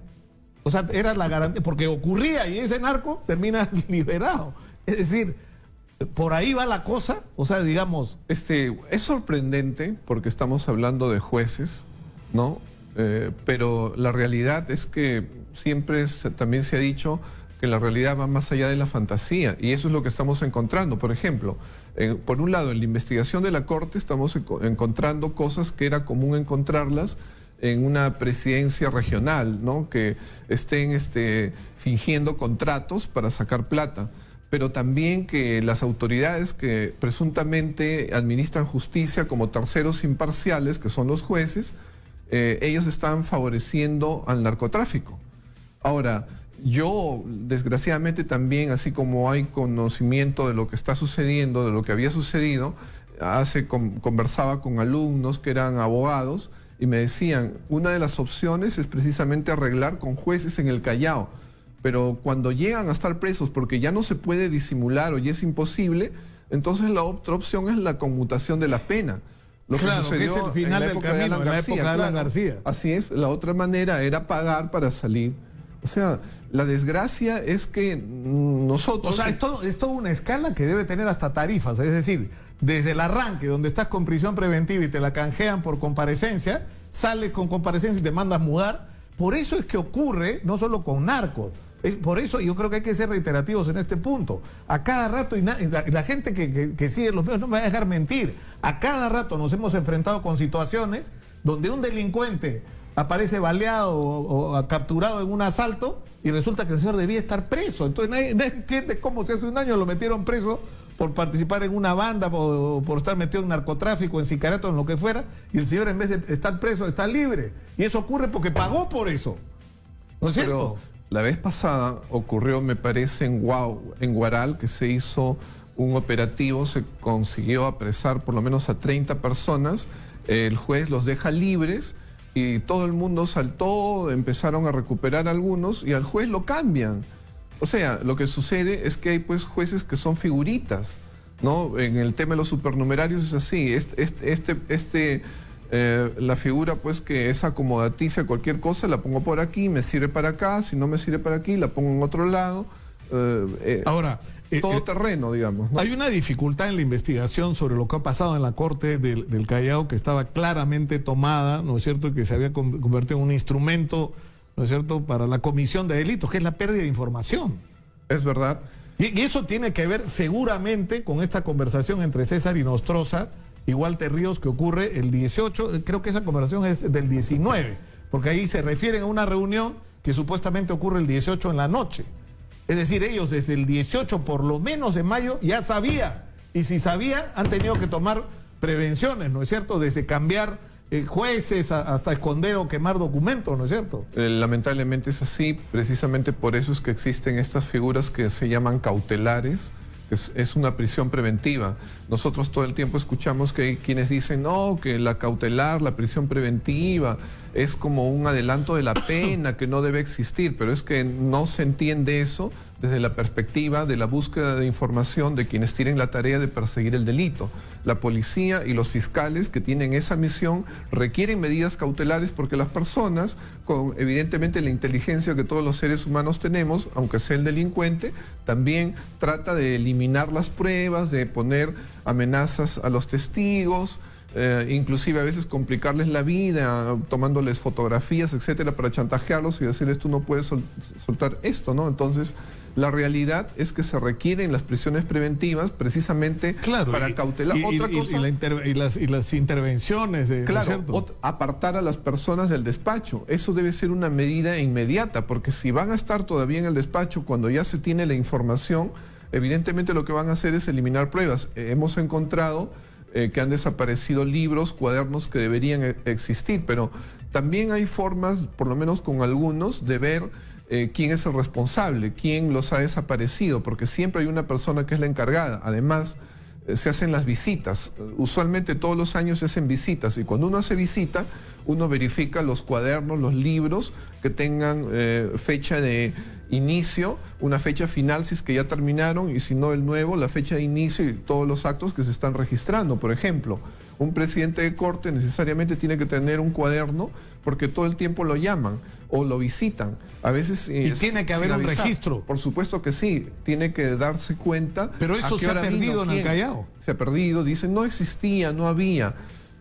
O sea, era la garantía, porque ocurría y ese narco termina liberado. Es decir, por ahí va la cosa, o sea, digamos... Es sorprendente porque estamos hablando de jueces, ¿no? Pero la realidad es que siempre también se ha dicho que la realidad va más allá de la fantasía, y eso es lo que estamos encontrando. Por ejemplo, por un lado, en la investigación de la Corte estamos encontrando cosas que era común encontrarlas en una presidencia regional, ¿no? Que estén fingiendo contratos para sacar plata, pero también que las autoridades que presuntamente administran justicia como terceros imparciales, que son los jueces, ellos están favoreciendo al narcotráfico. Ahora, yo desgraciadamente también, así como hay conocimiento de lo que está sucediendo, de lo que había sucedido, conversaba con alumnos que eran abogados y me decían, una de las opciones es precisamente arreglar con jueces en el Callao, pero cuando llegan a estar presos porque ya no se puede disimular o ya es imposible, entonces la otra opción es la conmutación de la pena. Lo claro, que sucedió que es el final del camino, en la época de Alan García. Así es, la otra manera era pagar para salir. O sea, la desgracia es que nosotros... O sea, es toda una escala que debe tener hasta tarifas, es decir, desde el arranque, donde estás con prisión preventiva y te la canjean por comparecencia, sales con comparecencia y te mandas mudar. Por eso es que ocurre, no solo con narcos, por eso yo creo que hay que ser reiterativos en este punto. A cada rato, y la gente que sigue los medios no me va a dejar mentir, a cada rato nos hemos enfrentado con situaciones donde un delincuente aparece baleado o capturado en un asalto y resulta que el señor debía estar preso. Entonces nadie entiende cómo si hace un año lo metieron preso por participar en una banda o por estar metido en narcotráfico, en sicariato, en lo que fuera, y el señor en vez de estar preso está libre. Y eso ocurre porque pagó por eso. ¿No es cierto? Pero la vez pasada ocurrió, me parece, en Guaral, que se hizo un operativo, se consiguió apresar por lo menos a 30 personas, el juez los deja libres y todo el mundo saltó, empezaron a recuperar algunos y al juez lo cambian. O sea, lo que sucede es que hay pues jueces que son figuritas, ¿no? En el tema de los supernumerarios es así, la figura pues que es acomodaticia, cualquier cosa la pongo por aquí, me sirve para acá, si no me sirve para aquí la pongo en otro lado. Ahora, todo terreno, digamos, ¿no? Hay una dificultad en la investigación sobre lo que ha pasado en la Corte del Callao, que estaba claramente tomada, ¿no es cierto?, que se había convertido en un instrumento, ¿no es cierto?, para la comisión de delitos, que es la pérdida de información. Es verdad. Y eso tiene que ver seguramente con esta conversación entre César Inostroza y Walter Ríos que ocurre el 18, creo que esa conversación es del 19, porque ahí se refieren a una reunión que supuestamente ocurre el 18 en la noche. Es decir, ellos desde el 18 por lo menos de mayo ya sabían, y si sabían han tenido que tomar prevenciones, ¿no es cierto?, desde cambiar jueces hasta esconder o quemar documentos, ¿no es cierto? Lamentablemente es así, precisamente por eso es que existen estas figuras que se llaman cautelares, que es una prisión preventiva. Nosotros todo el tiempo escuchamos que hay quienes dicen, no, que la cautelar, la prisión preventiva, es como un adelanto de la pena que no debe existir, pero es que no se entiende eso desde la perspectiva de la búsqueda de información de quienes tienen la tarea de perseguir el delito. La policía y los fiscales que tienen esa misión requieren medidas cautelares porque las personas, con evidentemente la inteligencia que todos los seres humanos tenemos, aunque sea el delincuente, también trata de eliminar las pruebas, de poner amenazas a los testigos, inclusive a veces complicarles la vida, tomándoles fotografías, etcétera, para chantajearlos y decirles tú no puedes soltar esto, ¿no? Entonces, la realidad es que se requieren las prisiones preventivas precisamente para cautelar. Otra cosa, y las intervenciones de, claro, apartar a las personas del despacho. Eso debe ser una medida inmediata, porque si van a estar todavía en el despacho cuando ya se tiene la información, evidentemente lo que van a hacer es eliminar pruebas. Hemos encontrado que han desaparecido libros, cuadernos que deberían existir, pero también hay formas, por lo menos con algunos, de ver quién es el responsable, quién los ha desaparecido, porque siempre hay una persona que es la encargada. Además, se hacen las visitas. Usualmente todos los años se hacen visitas, y cuando uno hace visita, uno verifica los cuadernos, los libros que tengan fecha de inicio, una fecha final si es que ya terminaron, y si no el nuevo, la fecha de inicio y todos los actos que se están registrando. Por ejemplo, un presidente de corte necesariamente tiene que tener un cuaderno porque todo el tiempo lo llaman o lo visitan. A veces y tiene que haber un registro. Por supuesto que sí, tiene que darse cuenta. Pero eso se ha perdido en el Callao. Se ha perdido, dicen no existía, no había.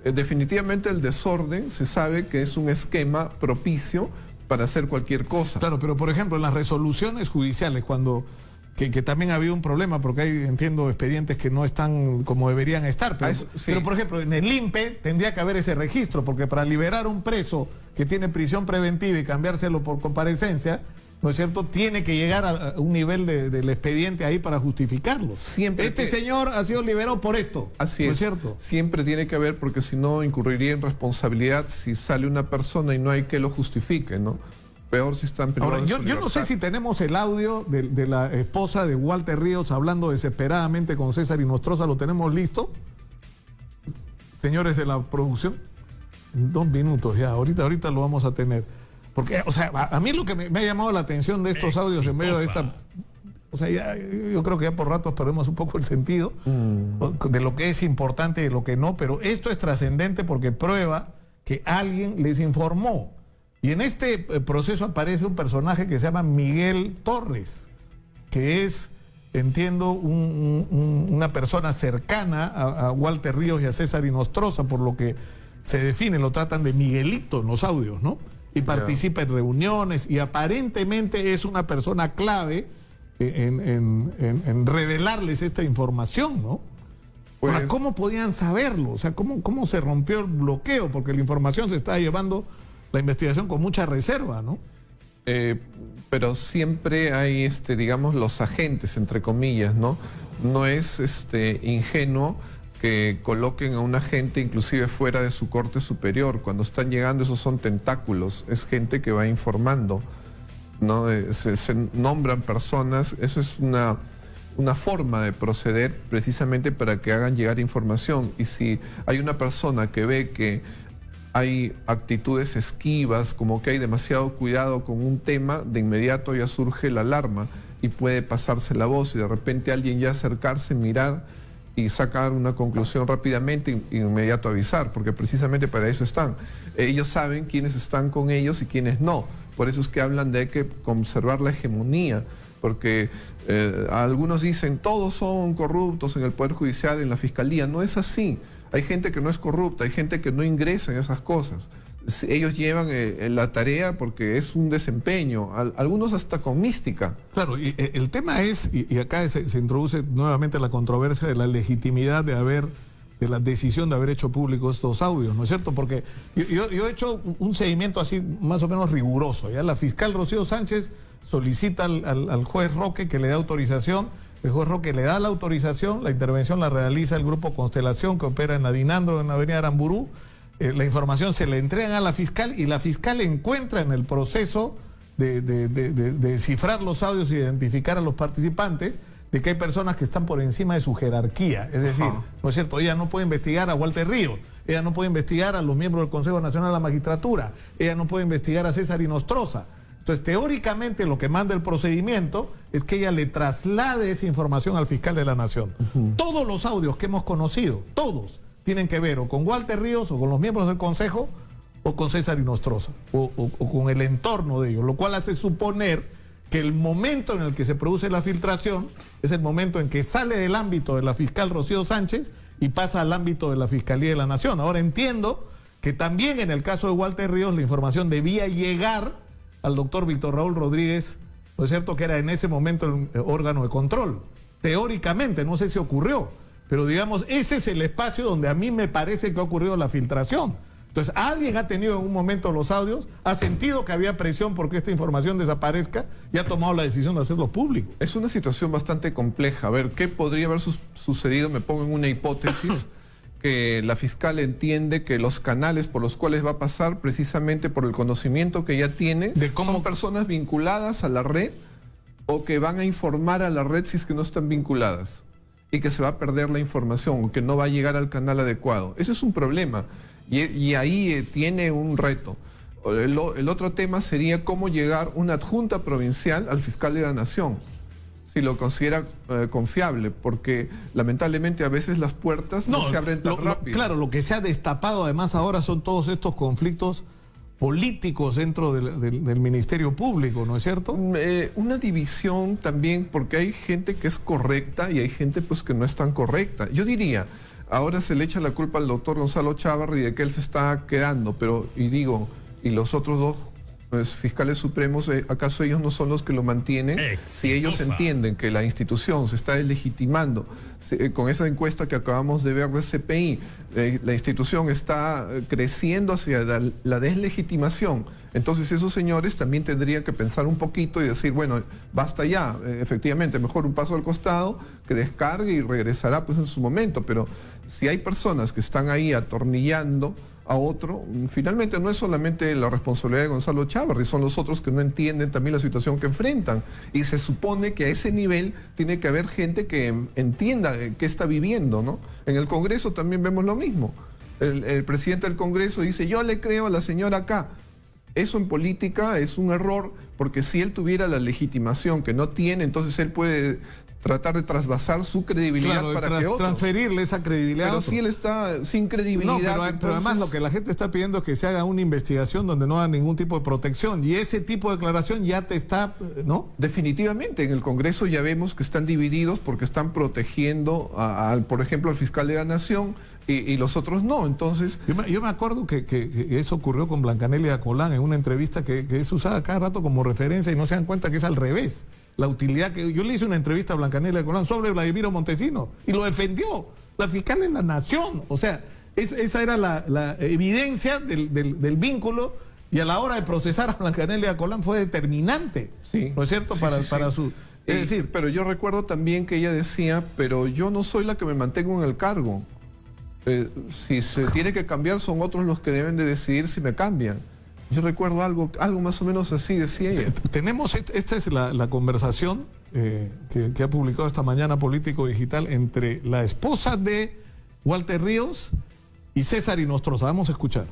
Definitivamente el desorden se sabe que es un esquema propicio para hacer cualquier cosa. Claro, pero por ejemplo en las resoluciones judiciales, cuando que también ha habido un problema porque hay, entiendo, expedientes que no están como deberían estar, pero, sí. Pero por ejemplo en el INPE tendría que haber ese registro, porque para liberar un preso que tiene prisión preventiva y cambiárselo por comparecencia, ¿no es cierto?, tiene que llegar a un nivel del expediente ahí para justificarlo. Siempre señor ha sido liberado por esto. Así ¿no es. es cierto? Siempre tiene que haber, porque si no incurriría en responsabilidad si sale una persona y no hay que lo justifique, ¿no? Peor si están privados. Ahora, yo no sé si tenemos el audio de la esposa de Walter Ríos hablando desesperadamente con César Inostroza. ¿Lo tenemos listo? Señores de la producción, en 2 minutos ya, ahorita lo vamos a tener. Porque, o sea, a mí lo que me ha llamado la atención de estos audios en medio de esta... O sea, yo creo que ya por ratos perdemos un poco el sentido de lo que es importante y de lo que no, pero esto es trascendente porque prueba que alguien les informó. Y en este proceso aparece un personaje que se llama Miguel Torres, que es, entiendo, una persona cercana a Walter Ríos y a César Inostroza, por lo que se define, lo tratan de Miguelito en los audios, ¿no? Y participa en reuniones y aparentemente es una persona clave en revelarles esta información, ¿no? Pues, ahora, ¿cómo podían saberlo? O sea, ¿cómo se rompió el bloqueo? Porque la información se está llevando la investigación con mucha reserva, ¿no? Pero siempre hay, digamos, los agentes, entre comillas, ¿no? No es ingenuo que coloquen a un agente inclusive fuera de su corte superior. Cuando están llegando, esos son tentáculos, es gente que va informando, ¿no? Se nombran personas, eso es una forma de proceder precisamente para que hagan llegar información. Y si hay una persona que ve que hay actitudes esquivas, como que hay demasiado cuidado con un tema, de inmediato ya surge la alarma y puede pasarse la voz y de repente alguien ya acercarse, mirar y sacar una conclusión rápidamente y inmediato avisar, porque precisamente para eso están. Ellos saben quiénes están con ellos y quiénes no. Por eso es que hablan de que conservar la hegemonía, porque algunos dicen todos son corruptos en el Poder Judicial, en la Fiscalía. No es así. Hay gente que no es corrupta, hay gente que no ingresa en esas cosas. Ellos llevan la tarea porque es un desempeño, algunos hasta con mística. Claro, y el tema es, y acá se introduce nuevamente la controversia de la legitimidad de la decisión de haber hecho públicos estos audios, ¿no es cierto? Porque yo he hecho un seguimiento así más o menos riguroso. Ya la fiscal Rocío Sánchez solicita al juez Roque que le dé autorización. El juez Roque le da la autorización, la intervención la realiza el grupo Constelación, que opera en Adinandro, en la avenida Aramburú. La información se le entregan a la fiscal y la fiscal encuentra en el proceso de descifrar los audios e identificar a los participantes de que hay personas que están por encima de su jerarquía. Es decir, ¿no es cierto? Ella no puede investigar a Walter Ríos, ella no puede investigar a los miembros del Consejo Nacional de la Magistratura, ella no puede investigar a César Inostroza. Entonces, teóricamente, lo que manda el procedimiento es que ella le traslade esa información al fiscal de la Nación. Todos los audios que hemos conocido, todos, tienen que ver o con Walter Ríos o con los miembros del Consejo o con César Inostroza o con el entorno de ellos, lo cual hace suponer que el momento en el que se produce la filtración es el momento en que sale del ámbito de la fiscal Rocío Sánchez y pasa al ámbito de la Fiscalía de la Nación. Ahora entiendo que también en el caso de Walter Ríos la información debía llegar al doctor Víctor Raúl Rodríguez, ¿no es cierto?, que era en ese momento el órgano de control. Teóricamente, no sé si ocurrió, pero digamos, ese es el espacio donde a mí me parece que ha ocurrido la filtración. Entonces, alguien ha tenido en un momento los audios, ha sentido que había presión porque esta información desaparezca y ha tomado la decisión de hacerlo público. Es una situación bastante compleja. A ver, ¿qué podría haber sucedido? Me pongo en una hipótesis. Que la fiscal entiende que los canales por los cuales va a pasar, precisamente por el conocimiento que ya tiene, son personas vinculadas a la red o que van a informar a la red si es que no están vinculadas. y que se va a perder la información o que no va a llegar al canal adecuado. Ese es un problema y ahí tiene un reto. El otro tema sería cómo llegar una adjunta provincial al fiscal de la Nación, si lo considera confiable, porque lamentablemente a veces las puertas no se abren tan rápido. Claro, lo que se ha destapado además ahora son todos estos conflictos políticos dentro del Ministerio Público, ¿no es cierto? Una división también, porque hay gente que es correcta y hay gente pues que no es tan correcta. Yo diría, ahora se le echa la culpa al doctor Gonzalo Chávarri de que él se está quedando, pero, y los otros dos fiscales supremos, ¿acaso ellos no son los que lo mantienen? Si ellos entienden que la institución se está deslegitimando, con esa encuesta que acabamos de ver de CPI, la institución está creciendo hacia la deslegitimación, entonces esos señores también tendrían que pensar un poquito y decir, bueno, basta ya, efectivamente, mejor un paso al costado, que descargue y regresará pues en su momento, pero si hay personas que están ahí atornillando a otro, finalmente no es solamente la responsabilidad de Gonzalo Chávarri, son los otros que no entienden también la situación que enfrentan. Y se supone que a ese nivel tiene que haber gente que entienda qué está viviendo, ¿no? En el Congreso también vemos lo mismo. El presidente del Congreso dice, yo le creo a la señora acá. Eso en política es un error, porque si él tuviera la legitimación que no tiene, entonces él puede tratar de trasvasar su credibilidad para que otros... transferirle esa credibilidad. Pero si él está sin credibilidad... No, pero además lo que la gente está pidiendo es que se haga una investigación donde no haya ningún tipo de protección. Y ese tipo de declaración ya te está... ¿no? Definitivamente, en el Congreso ya vemos que están divididos porque están protegiendo, por ejemplo, al fiscal de la Nación y los otros no. Entonces... Yo me acuerdo que eso ocurrió con Blancanelia Colán en una entrevista que es usada cada rato como referencia y no se dan cuenta que es al revés. La utilidad que... Yo le hice una entrevista a Blancanelia Colán sobre Vladimiro Montesino y lo defendió. La fiscal en la Nación. O sea, esa era la evidencia del vínculo, y a la hora de procesar a Blancanelia Colán fue determinante. Sí. ¿No es cierto? Para su... Es decir... Pero yo recuerdo también que ella decía, pero yo no soy la que me mantengo en el cargo. Si se tiene que cambiar, son otros los que deben de decidir si me cambian. Yo recuerdo algo más o menos así, decía ella. Tenemos, esta es la conversación que ha publicado esta mañana Político Digital entre la esposa de Walter Ríos y César Inostroza. Vamos a escuchar.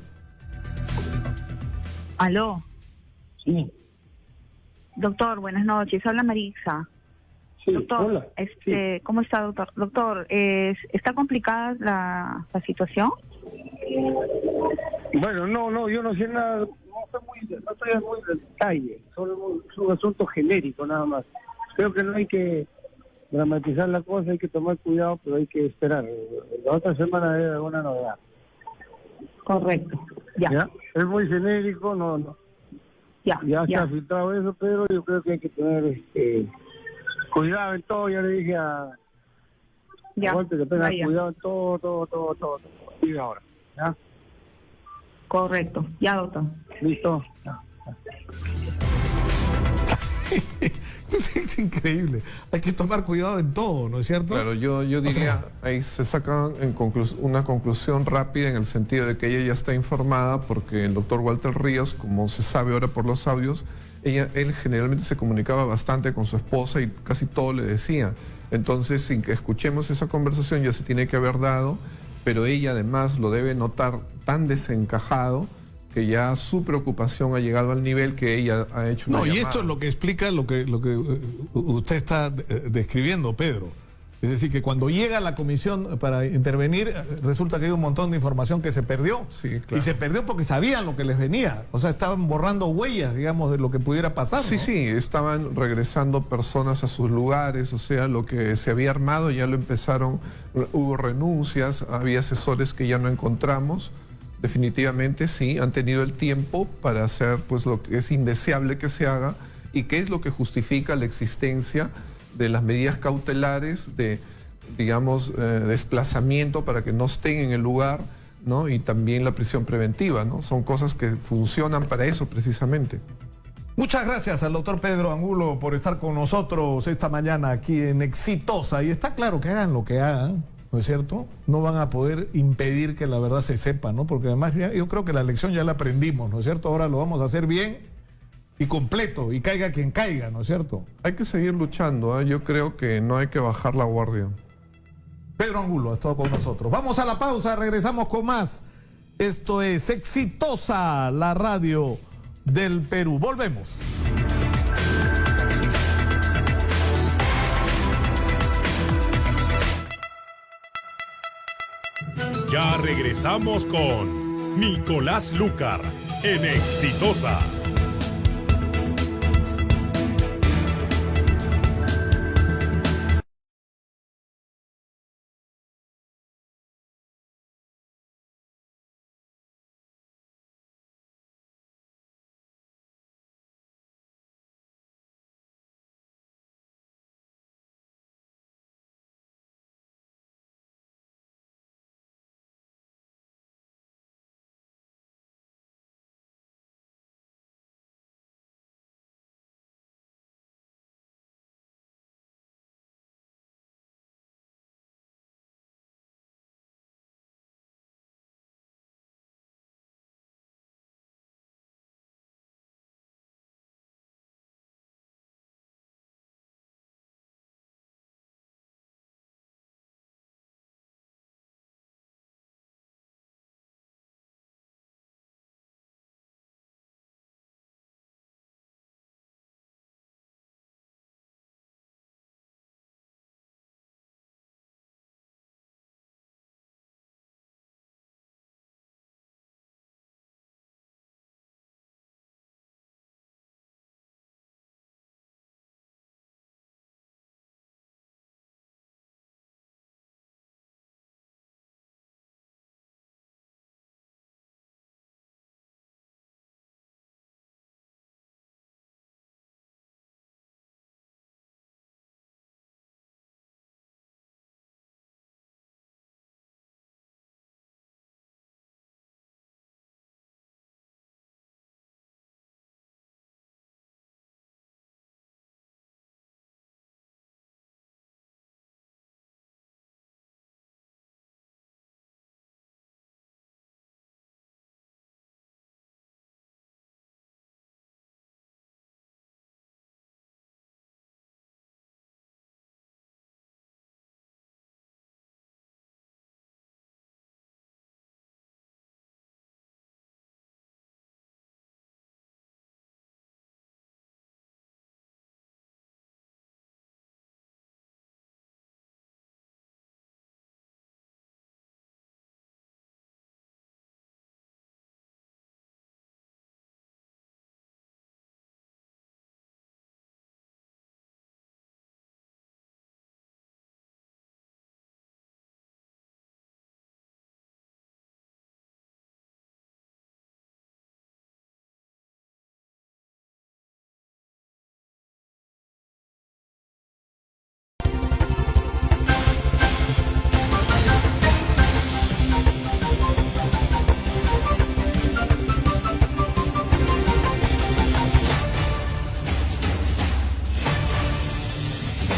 Aló. Sí. Doctor, buenas noches. Habla Marixa. Sí, doctor, hola. ¿Cómo está, doctor? Doctor, ¿está complicada la situación? Bueno, no, yo no sé nada, no estoy muy en detalle, solo es un asunto genérico nada más. Creo que no hay que dramatizar la cosa, hay que tomar cuidado, pero hay que esperar. La otra semana debe haber alguna novedad. Correcto. Ya. Es muy genérico, no. Ya se ha filtrado eso, pero yo creo que hay que tener cuidado en todo. Ya le dije a Walter que tenga cuidado en todo. Y ahora, ¿ya? Correcto. Ya, doctor. ¿Listo? Ya. Es increíble. Hay que tomar cuidado en todo, ¿no es cierto? Claro, yo diría, ahí se saca una conclusión rápida en el sentido de que ella ya está informada, porque el doctor Walter Ríos, como se sabe ahora por los audios, él generalmente se comunicaba bastante con su esposa y casi todo le decía. Entonces, sin que escuchemos esa conversación, ya se tiene que haber dado, pero ella además lo debe notar tan desencajado que ya su preocupación ha llegado al nivel que ella ha hecho una llamada. Y esto es lo que explica lo que usted está describiendo, Pedro. Es decir, que cuando llega la comisión para intervenir, resulta que hay un montón de información que se perdió. Sí, claro. Y se perdió porque sabían lo que les venía. O sea, estaban borrando huellas, digamos, de lo que pudiera pasar, ¿no? Sí, estaban regresando personas a sus lugares, o sea, lo que se había armado ya lo empezaron, hubo renuncias, había asesores que ya no encontramos. Definitivamente sí, han tenido el tiempo para hacer pues lo que es indeseable que se haga y que es lo que justifica la existencia de las medidas cautelares de, digamos, desplazamiento para que no estén en el lugar, ¿no? Y también la prisión preventiva, ¿no? Son cosas que funcionan para eso precisamente. Muchas gracias al doctor Pedro Angulo por estar con nosotros esta mañana aquí en Exitosa. Y está claro que hagan lo que hagan, ¿no es cierto? No van a poder impedir que la verdad se sepa, ¿no? Porque además yo creo que la lección ya la aprendimos, ¿no es cierto? Ahora lo vamos a hacer bien y completo, y caiga quien caiga, ¿no es cierto? Hay que seguir luchando, ¿eh? Yo creo que no hay que bajar la guardia. Pedro Angulo ha estado con nosotros. Vamos a la pausa, regresamos con más. Esto es Exitosa, la radio del Perú. Volvemos. Ya regresamos con Nicolás Lucar en Exitosa.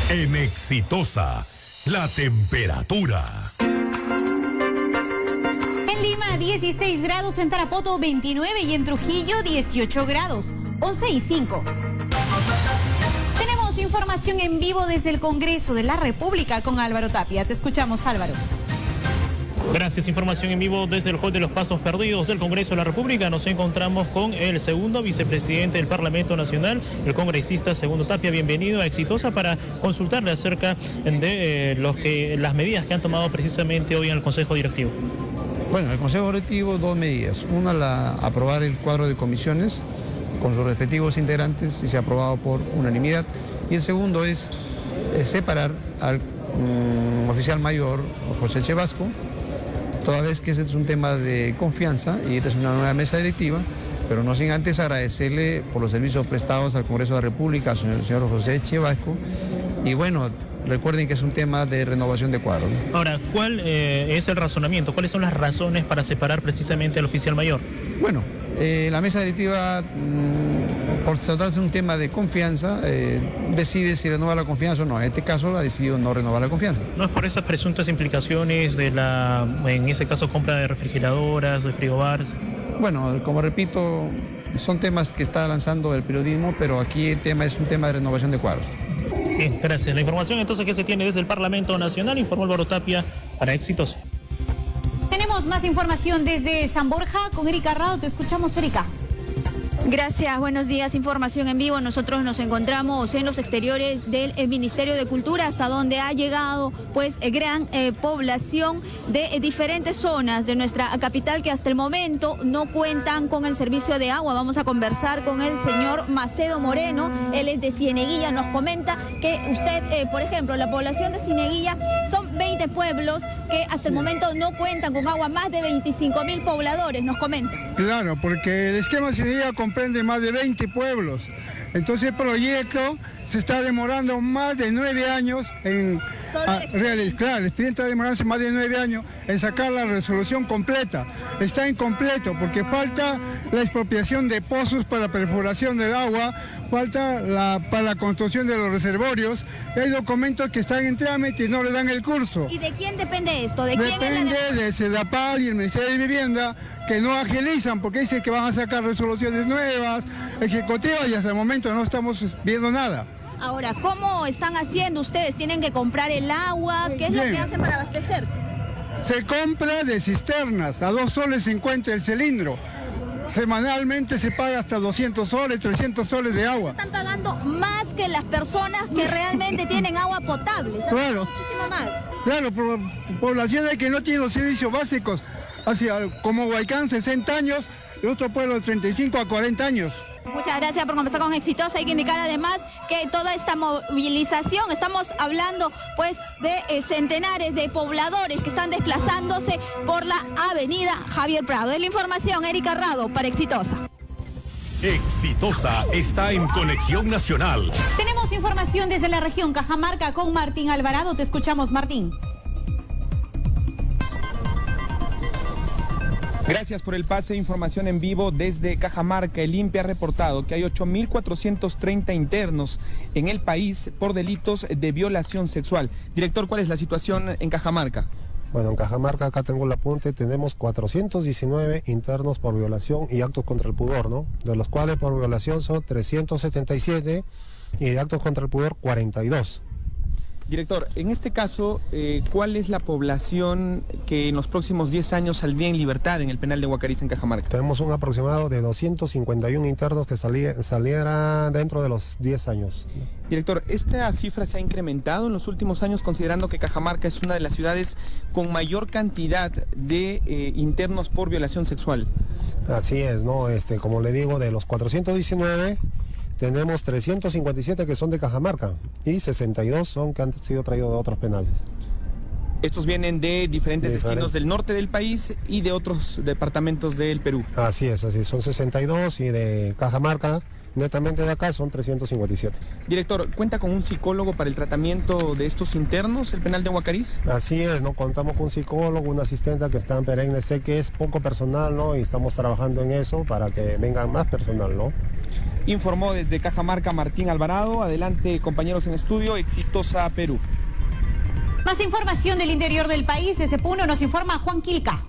En Exitosa, la temperatura. En Lima, 16 grados, en Tarapoto, 29 y en Trujillo, 18 grados, 11 y 5. Tenemos información en vivo desde el Congreso de la República con Álvaro Tapia. Te escuchamos, Álvaro. Gracias, información en vivo desde el hall de los Pasos Perdidos del Congreso de la República. Nos encontramos con el segundo vicepresidente del Parlamento Nacional, el congresista Segundo Tapia. Bienvenido a Exitosa para consultarle acerca de las medidas que han tomado precisamente hoy en el Consejo Directivo. Bueno, el Consejo Directivo, dos medidas. Una, aprobar el cuadro de comisiones con sus respectivos integrantes y se ha aprobado por unanimidad. Y el segundo es separar al oficial mayor José Chevasco, toda vez que este es un tema de confianza y esta es una nueva mesa directiva, pero no sin antes agradecerle por los servicios prestados al Congreso de la República, al señor José Chevasco, y bueno, recuerden que es un tema de renovación de cuadro, ¿no? Ahora, ¿cuál es el razonamiento? ¿Cuáles son las razones para separar precisamente al oficial mayor? Bueno, la mesa directiva, por tratarse de un tema de confianza, decide si renueva la confianza o no. En este caso ha decidido no renovar la confianza. ¿No es por esas presuntas implicaciones de en ese caso, compra de refrigeradoras, de frigobars? Bueno, como repito, son temas que está lanzando el periodismo, pero aquí el tema es un tema de renovación de cuadros. Bien, gracias. La información entonces que se tiene desde el Parlamento Nacional, informó Álvaro Tapia para Exitosa. Tenemos más información desde San Borja con Erika Rado. Te escuchamos, Erika. Gracias, buenos días, información en vivo. Nosotros nos encontramos en los exteriores del Ministerio de Cultura, hasta donde ha llegado pues gran población de diferentes zonas de nuestra capital que hasta el momento no cuentan con el servicio de agua. Vamos a conversar con el señor Macedo Moreno, él es de Cieneguilla, nos comenta que usted, por ejemplo, la población de Cieneguilla son 20 pueblos que hasta el momento no cuentan con agua, más de 25.000 pobladores, nos comenta. Claro, porque el esquema Cieneguilla comprende más de 20 pueblos. Entonces el proyecto se está demorando más de 9 años en realizar. El expediente está demorándose más de 9 años en sacar la resolución completa. Está incompleto porque falta la expropiación de pozos para perforación del agua, falta para la construcción de los reservorios. Hay documentos que están en trámite y no le dan el curso. ¿Y de quién depende esto? Depende de SEDAPAL y el Ministerio de Vivienda, que no agilizan porque dicen que van a sacar resoluciones nuevas, ejecutivas, y hasta el momento no estamos viendo nada. Ahora, ¿cómo están haciendo ustedes? ¿Tienen que comprar el agua? ¿Qué es lo que hacen para abastecerse? Se compra de cisternas, a 2 soles se encuentra el cilindro. Semanalmente se paga hasta 200 soles, 300 soles de agua. Están pagando más que las personas que realmente tienen agua potable. Están pagando muchísimo más. Claro, por poblaciones que no tienen los servicios básicos, como Huaycán, 60 años, y otro pueblo de 35 a 40 años. Muchas gracias por conversar con Exitosa. Hay que indicar además que toda esta movilización, estamos hablando pues de centenares de pobladores que están desplazándose por la avenida Javier Prado. Es la información, Erika Rado, para Exitosa. Exitosa está en Conexión Nacional. Tenemos información desde la región Cajamarca con Martín Alvarado. Te escuchamos, Martín. Gracias por el pase de información en vivo desde Cajamarca. El INPE ha reportado que hay 8.430 internos en el país por delitos de violación sexual. Director, ¿cuál es la situación en Cajamarca? Bueno, en Cajamarca, acá tengo el apunte, tenemos 419 internos por violación y actos contra el pudor, ¿no? De los cuales por violación son 377 y de actos contra el pudor 42. Director, en este caso, ¿cuál es la población que en los próximos 10 años saldría en libertad en el penal de Huacariza, en Cajamarca? Tenemos un aproximado de 251 internos que salieran dentro de los 10 años. Director, ¿esta cifra se ha incrementado en los últimos años, considerando que Cajamarca es una de las ciudades con mayor cantidad de internos por violación sexual? Así es, ¿no? Como le digo, de los 419... tenemos 357 que son de Cajamarca y 62 son que han sido traídos de otros penales. Estos vienen de diferentes destinos del norte del país y de otros departamentos del Perú. Así es, son 62 y de Cajamarca, netamente de acá, son 357. Director, ¿cuenta con un psicólogo para el tratamiento de estos internos, el penal de Huacariz? Así es, ¿no? Contamos con un psicólogo, una asistente que está en perenne. Sé que es poco personal, ¿no? Y estamos trabajando en eso para que venga más personal, ¿no? Informó desde Cajamarca Martín Alvarado. Adelante, compañeros en estudio. Exitosa Perú. Más información del interior del país. Desde Puno nos informa Juan Quilca.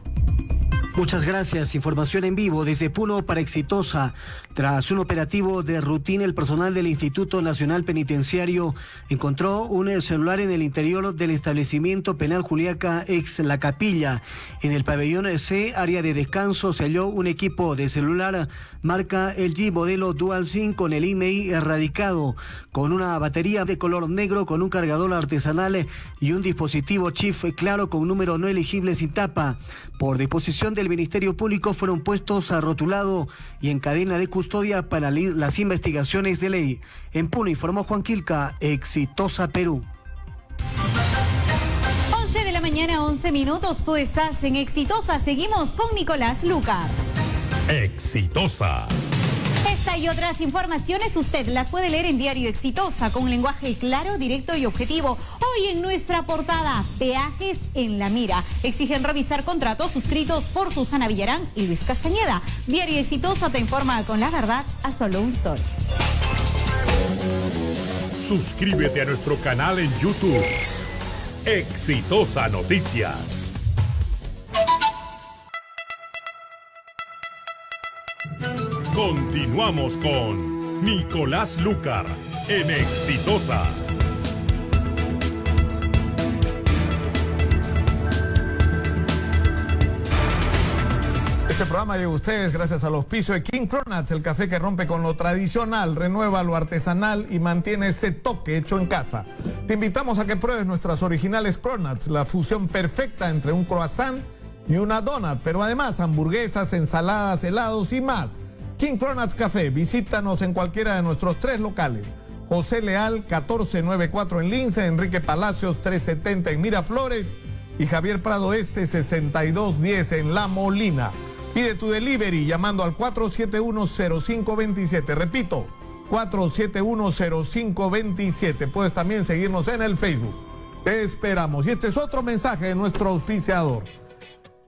Muchas gracias. Información en vivo desde Puno para Exitosa. Tras un operativo de rutina, el personal del Instituto Nacional Penitenciario encontró un celular en el interior del establecimiento penal Juliaca, ex La Capilla. En el pabellón C, área de descanso, se halló un equipo de celular marca LG modelo Dual SIM con el IMEI erradicado, con una batería de color negro con un cargador artesanal y un dispositivo chip claro con número no elegible sin tapa. Por disposición del Ministerio Público fueron puestos a rotulado y en cadena de custodia para las investigaciones de ley. En Puno informó Juan Quilca, Exitosa Perú. 11 de la mañana, 11 minutos. Tú estás en Exitosa. Seguimos con Nicolás Lucar. Exitosa. Esta y otras informaciones usted las puede leer en Diario Exitosa con un lenguaje claro, directo y objetivo. Hoy en nuestra portada, peajes en la mira. Exigen revisar contratos suscritos por Susana Villarán y Luis Castañeda. Diario Exitosa te informa con la verdad a solo un sol. Suscríbete a nuestro canal en YouTube. Exitosa Noticias. Continuamos con Nicolás Lucar en Exitosa. Este programa llega a ustedes gracias al auspicio de King Cronuts, el café que rompe con lo tradicional, renueva lo artesanal y mantiene ese toque hecho en casa. Te invitamos a que pruebes nuestras originales Cronuts, la fusión perfecta entre un croissant y una donut, pero además hamburguesas, ensaladas, helados y más. King Cronuts Café, visítanos en cualquiera de nuestros 3 locales. José Leal, 1494 en Lince, Enrique Palacios, 370 en Miraflores y Javier Prado Este, 6210 en La Molina. Pide tu delivery llamando al 471-0527. Repito, 471-0527. Puedes también seguirnos en el Facebook. Te esperamos. Y este es otro mensaje de nuestro auspiciador.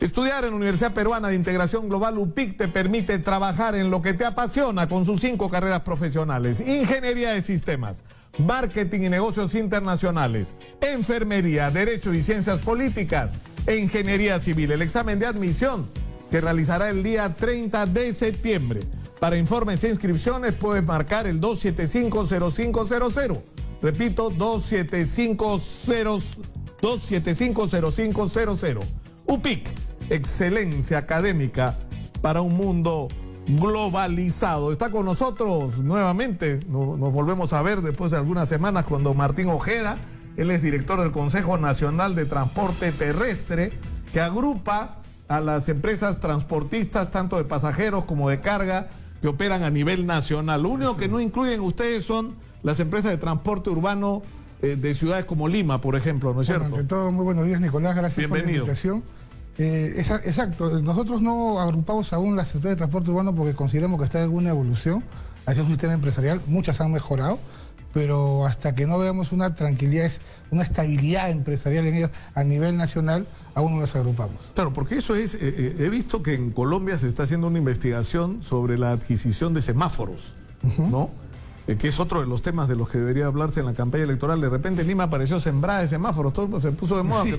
Estudiar en la Universidad Peruana de Integración Global UPIC te permite trabajar en lo que te apasiona con sus 5 carreras profesionales: Ingeniería de Sistemas, Marketing y Negocios Internacionales, Enfermería, Derecho y Ciencias Políticas e Ingeniería Civil. El examen de admisión que realizará el día 30 de septiembre. Para informes e inscripciones puedes marcar el 275-0500. Repito, 275-0500. UPIC, excelencia académica para un mundo globalizado. Está con nosotros nuevamente, nos volvemos a ver después de algunas semanas con don Martín Ojeda. Él es director del Consejo Nacional de Transporte Terrestre, que agrupa a las empresas transportistas, tanto de pasajeros como de carga, que operan a nivel nacional. Lo único que no incluyen ustedes son las empresas de transporte urbano de ciudades como Lima, por ejemplo, ¿no es cierto? Ante todo, muy buenos días, Nicolás, gracias por la invitación. Exacto, nosotros no agrupamos aún las empresas de transporte urbano porque consideramos que está en alguna evolución hacia un sistema empresarial. Muchas han mejorado, pero hasta que no veamos una tranquilidad, una estabilidad empresarial en ellos a nivel nacional, aún no las agrupamos. Claro, porque eso es, he visto que en Colombia se está haciendo una investigación sobre la adquisición de semáforos, ¿no? Que es otro de los temas de los que debería hablarse en la campaña electoral. De repente en Lima apareció sembrada de semáforos, todo se puso de moda. Sí.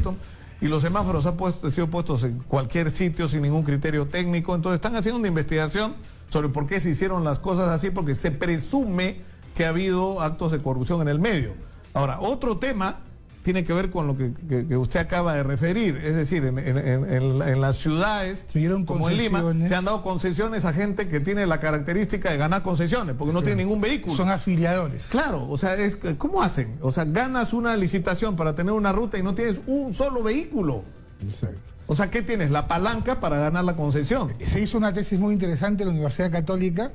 Y los semáforos han sido puestos en cualquier sitio sin ningún criterio técnico. Entonces están haciendo una investigación sobre por qué se hicieron las cosas así, porque se presume que ha habido actos de corrupción en el medio. Ahora, otro tema tiene que ver con lo que usted acaba de referir, es decir, en las ciudades como en Lima se han dado concesiones a gente que tiene la característica de ganar concesiones, porque no tiene ningún vehículo. Son afiliadores. Claro, o sea, ¿cómo hacen? O sea, ganas una licitación para tener una ruta y no tienes un solo vehículo. Exacto. O sea, ¿qué tienes? La palanca para ganar la concesión. Se hizo una tesis muy interesante en la Universidad Católica,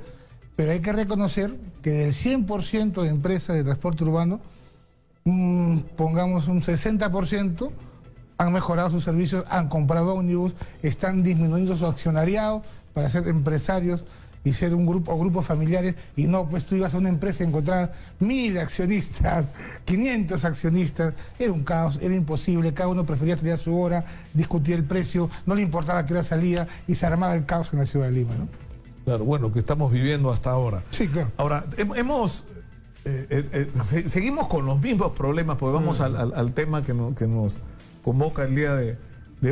pero hay que reconocer que del 100% de empresas de transporte urbano, pongamos un 60%, han mejorado sus servicios, han comprado ómnibus, están disminuyendo su accionariado para ser empresarios y ser un grupo o grupos familiares, y no, pues tú ibas a una empresa y encontrabas 1000 accionistas, 500 accionistas, era un caos, era imposible, cada uno prefería salir a su hora, discutir el precio, no le importaba qué hora salía y se armaba el caos en la ciudad de Lima, ¿no? Claro, bueno, que estamos viviendo hasta ahora. Sí, claro. Ahora, seguimos con los mismos problemas, porque vamos al tema que nos convoca el día de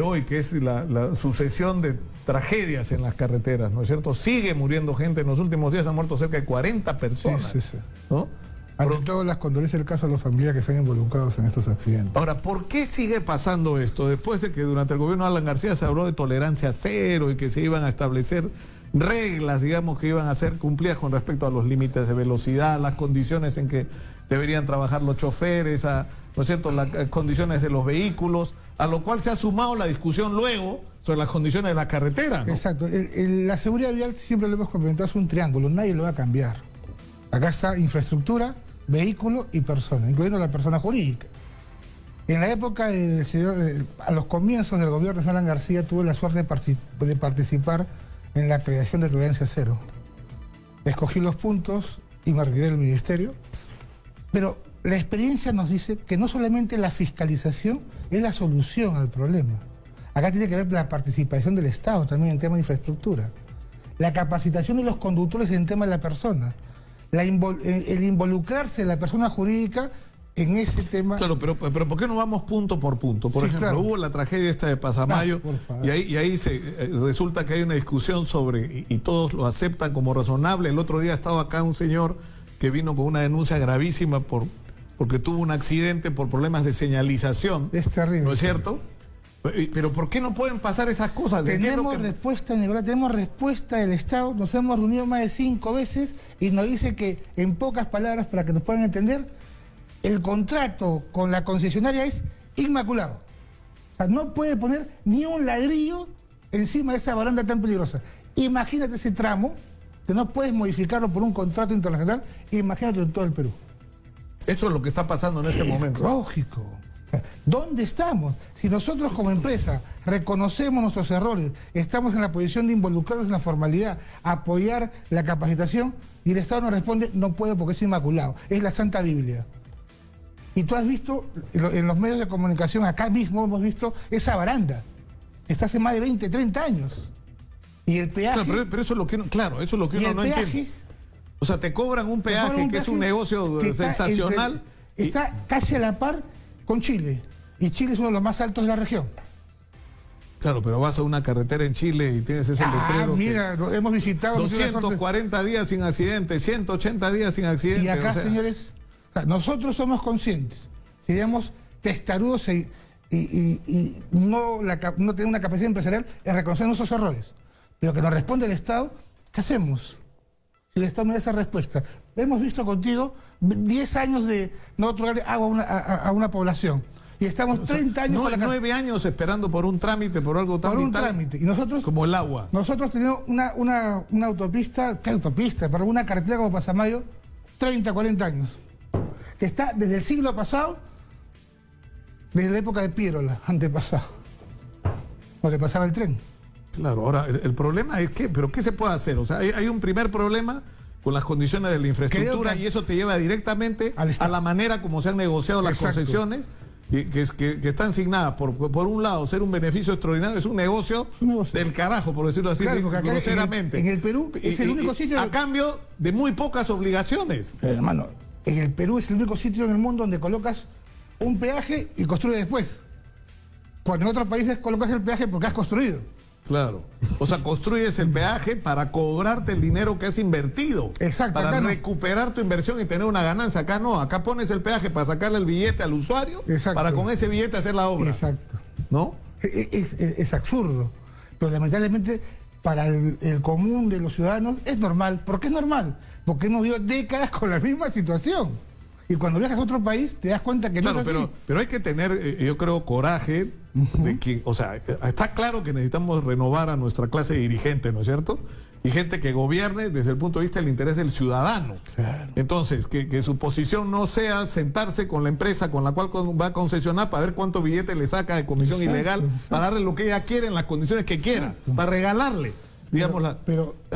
hoy, que es la sucesión de tragedias en las carreteras, ¿no es cierto? Sigue muriendo gente. En los últimos días han muerto cerca de 40 personas. Sí. ¿No? Ante todo, las condolencias del caso a los familiares que se han involucrado en estos accidentes. Ahora, ¿por qué sigue pasando esto? Después de que durante el gobierno de Alan García se habló de tolerancia cero y que se iban a establecer reglas, digamos, que iban a ser cumplidas con respecto a los límites de velocidad, las condiciones en que deberían trabajar los choferes, ¿no es cierto?, las condiciones de los vehículos, a lo cual se ha sumado la discusión luego sobre las condiciones de la carretera, ¿no? Exacto. La seguridad vial, siempre lo hemos comentado, es un triángulo, nadie lo va a cambiar. Acá está infraestructura, vehículo y persona, incluyendo la persona jurídica. En la época a los comienzos del gobierno de Alan García, tuve la suerte de participar en la creación de tolerancia cero. Escogí los puntos y me retiré del ministerio, pero la experiencia nos dice que no solamente la fiscalización es la solución al problema. Acá tiene que ver la participación del Estado también en tema de infraestructura, la capacitación de los conductores en tema de la persona, el involucrse de la persona jurídica en ese tema. Claro, pero ¿por qué no vamos punto por punto? Por ejemplo, claro, hubo la tragedia esta de Pasamayo, y ahí resulta que hay una discusión sobre, y todos lo aceptan como razonable. El otro día estaba acá un señor que vino con una denuncia gravísima porque tuvo un accidente por problemas de señalización. Es terrible. ¿No es cierto? Pero ¿por qué no pueden pasar esas cosas? Tenemos respuesta, Nicolás, tenemos respuesta del Estado. Nos hemos reunido más de 5 veces y nos dice que, en pocas palabras, para que nos puedan entender, el contrato con la concesionaria es inmaculado. O sea, no puede poner ni un ladrillo encima de esa baranda tan peligrosa. Imagínate ese tramo, que no puedes modificarlo por un contrato internacional, imagínate en todo el Perú. Eso es lo que está pasando en este momento. Lógico. ¿Dónde estamos? Si nosotros como empresa reconocemos nuestros errores, estamos en la posición de involucrarnos en la formalidad, apoyar la capacitación, y el Estado nos responde, no puedo porque es inmaculado, es la Santa Biblia. Y tú has visto, en los medios de comunicación, acá mismo hemos visto esa baranda. Está hace más de 20, 30 años. Y el peaje... Claro, pero eso es lo que, eso es lo que uno no entiende. O sea, te cobran un peaje que es un negocio sensacional. Está casi a la par con Chile, y Chile es uno de los más altos de la región. Claro, pero vas a una carretera en Chile y tienes ese letrero. Mira, hemos visitado 240 días sin accidente, 180 días sin accidente. Y acá, señores, nosotros somos conscientes, seríamos testarudos y no tener una capacidad empresarial en reconocer nuestros errores. Pero que nos responde el Estado, ¿qué hacemos? Si el Estado no da esa respuesta. Hemos visto contigo 10 años de no otorgar agua a una población. Y estamos 30 años... 9 años esperando por un trámite, por algo tan vital, trámite. Y nosotros... Como el agua. Nosotros tenemos una autopista, ¿qué autopista? Pero una carretera como Pasamayo, 30, 40 años. Que está desde el siglo pasado, desde la época de Piérola, antepasado. Donde pasaba el tren. Claro, ahora el problema es que, ¿pero qué se puede hacer? O sea, hay un primer problema con las condiciones de la infraestructura y eso te lleva directamente a la manera como se han negociado las concesiones, que están asignadas por un lado ser un beneficio extraordinario, es un negocio del carajo, por decirlo así, claro, groseramente. En el Perú es el único sitio... A cambio de muy pocas obligaciones. Pero, hermano, en el Perú es el único sitio en el mundo donde colocas un peaje y construyes después. Cuando en otros países colocas el peaje porque has construido. Claro. O sea, construyes el peaje para cobrarte el dinero que has invertido. Exacto. Para recuperar tu inversión y tener una ganancia. Acá no, acá pones el peaje para sacarle el billete al usuario. Exacto. Para con ese billete hacer la obra. Exacto. ¿No? Es absurdo. Pero lamentablemente para el común de los ciudadanos es normal. ¿Por qué es normal? Porque hemos vivido décadas con la misma situación. Y cuando viajas a otro país te das cuenta que no es así. Pero hay que tener, yo creo, coraje de que, o sea, está claro que necesitamos renovar a nuestra clase dirigente, ¿no es cierto? Y gente que gobierne desde el punto de vista del interés del ciudadano. Claro. Entonces, que su posición no sea sentarse con la empresa con la cual va a concesionar para ver cuánto billete le saca de comisión ilegal, para darle lo que ella quiere en las condiciones que quiera, para regalarle. Digamos,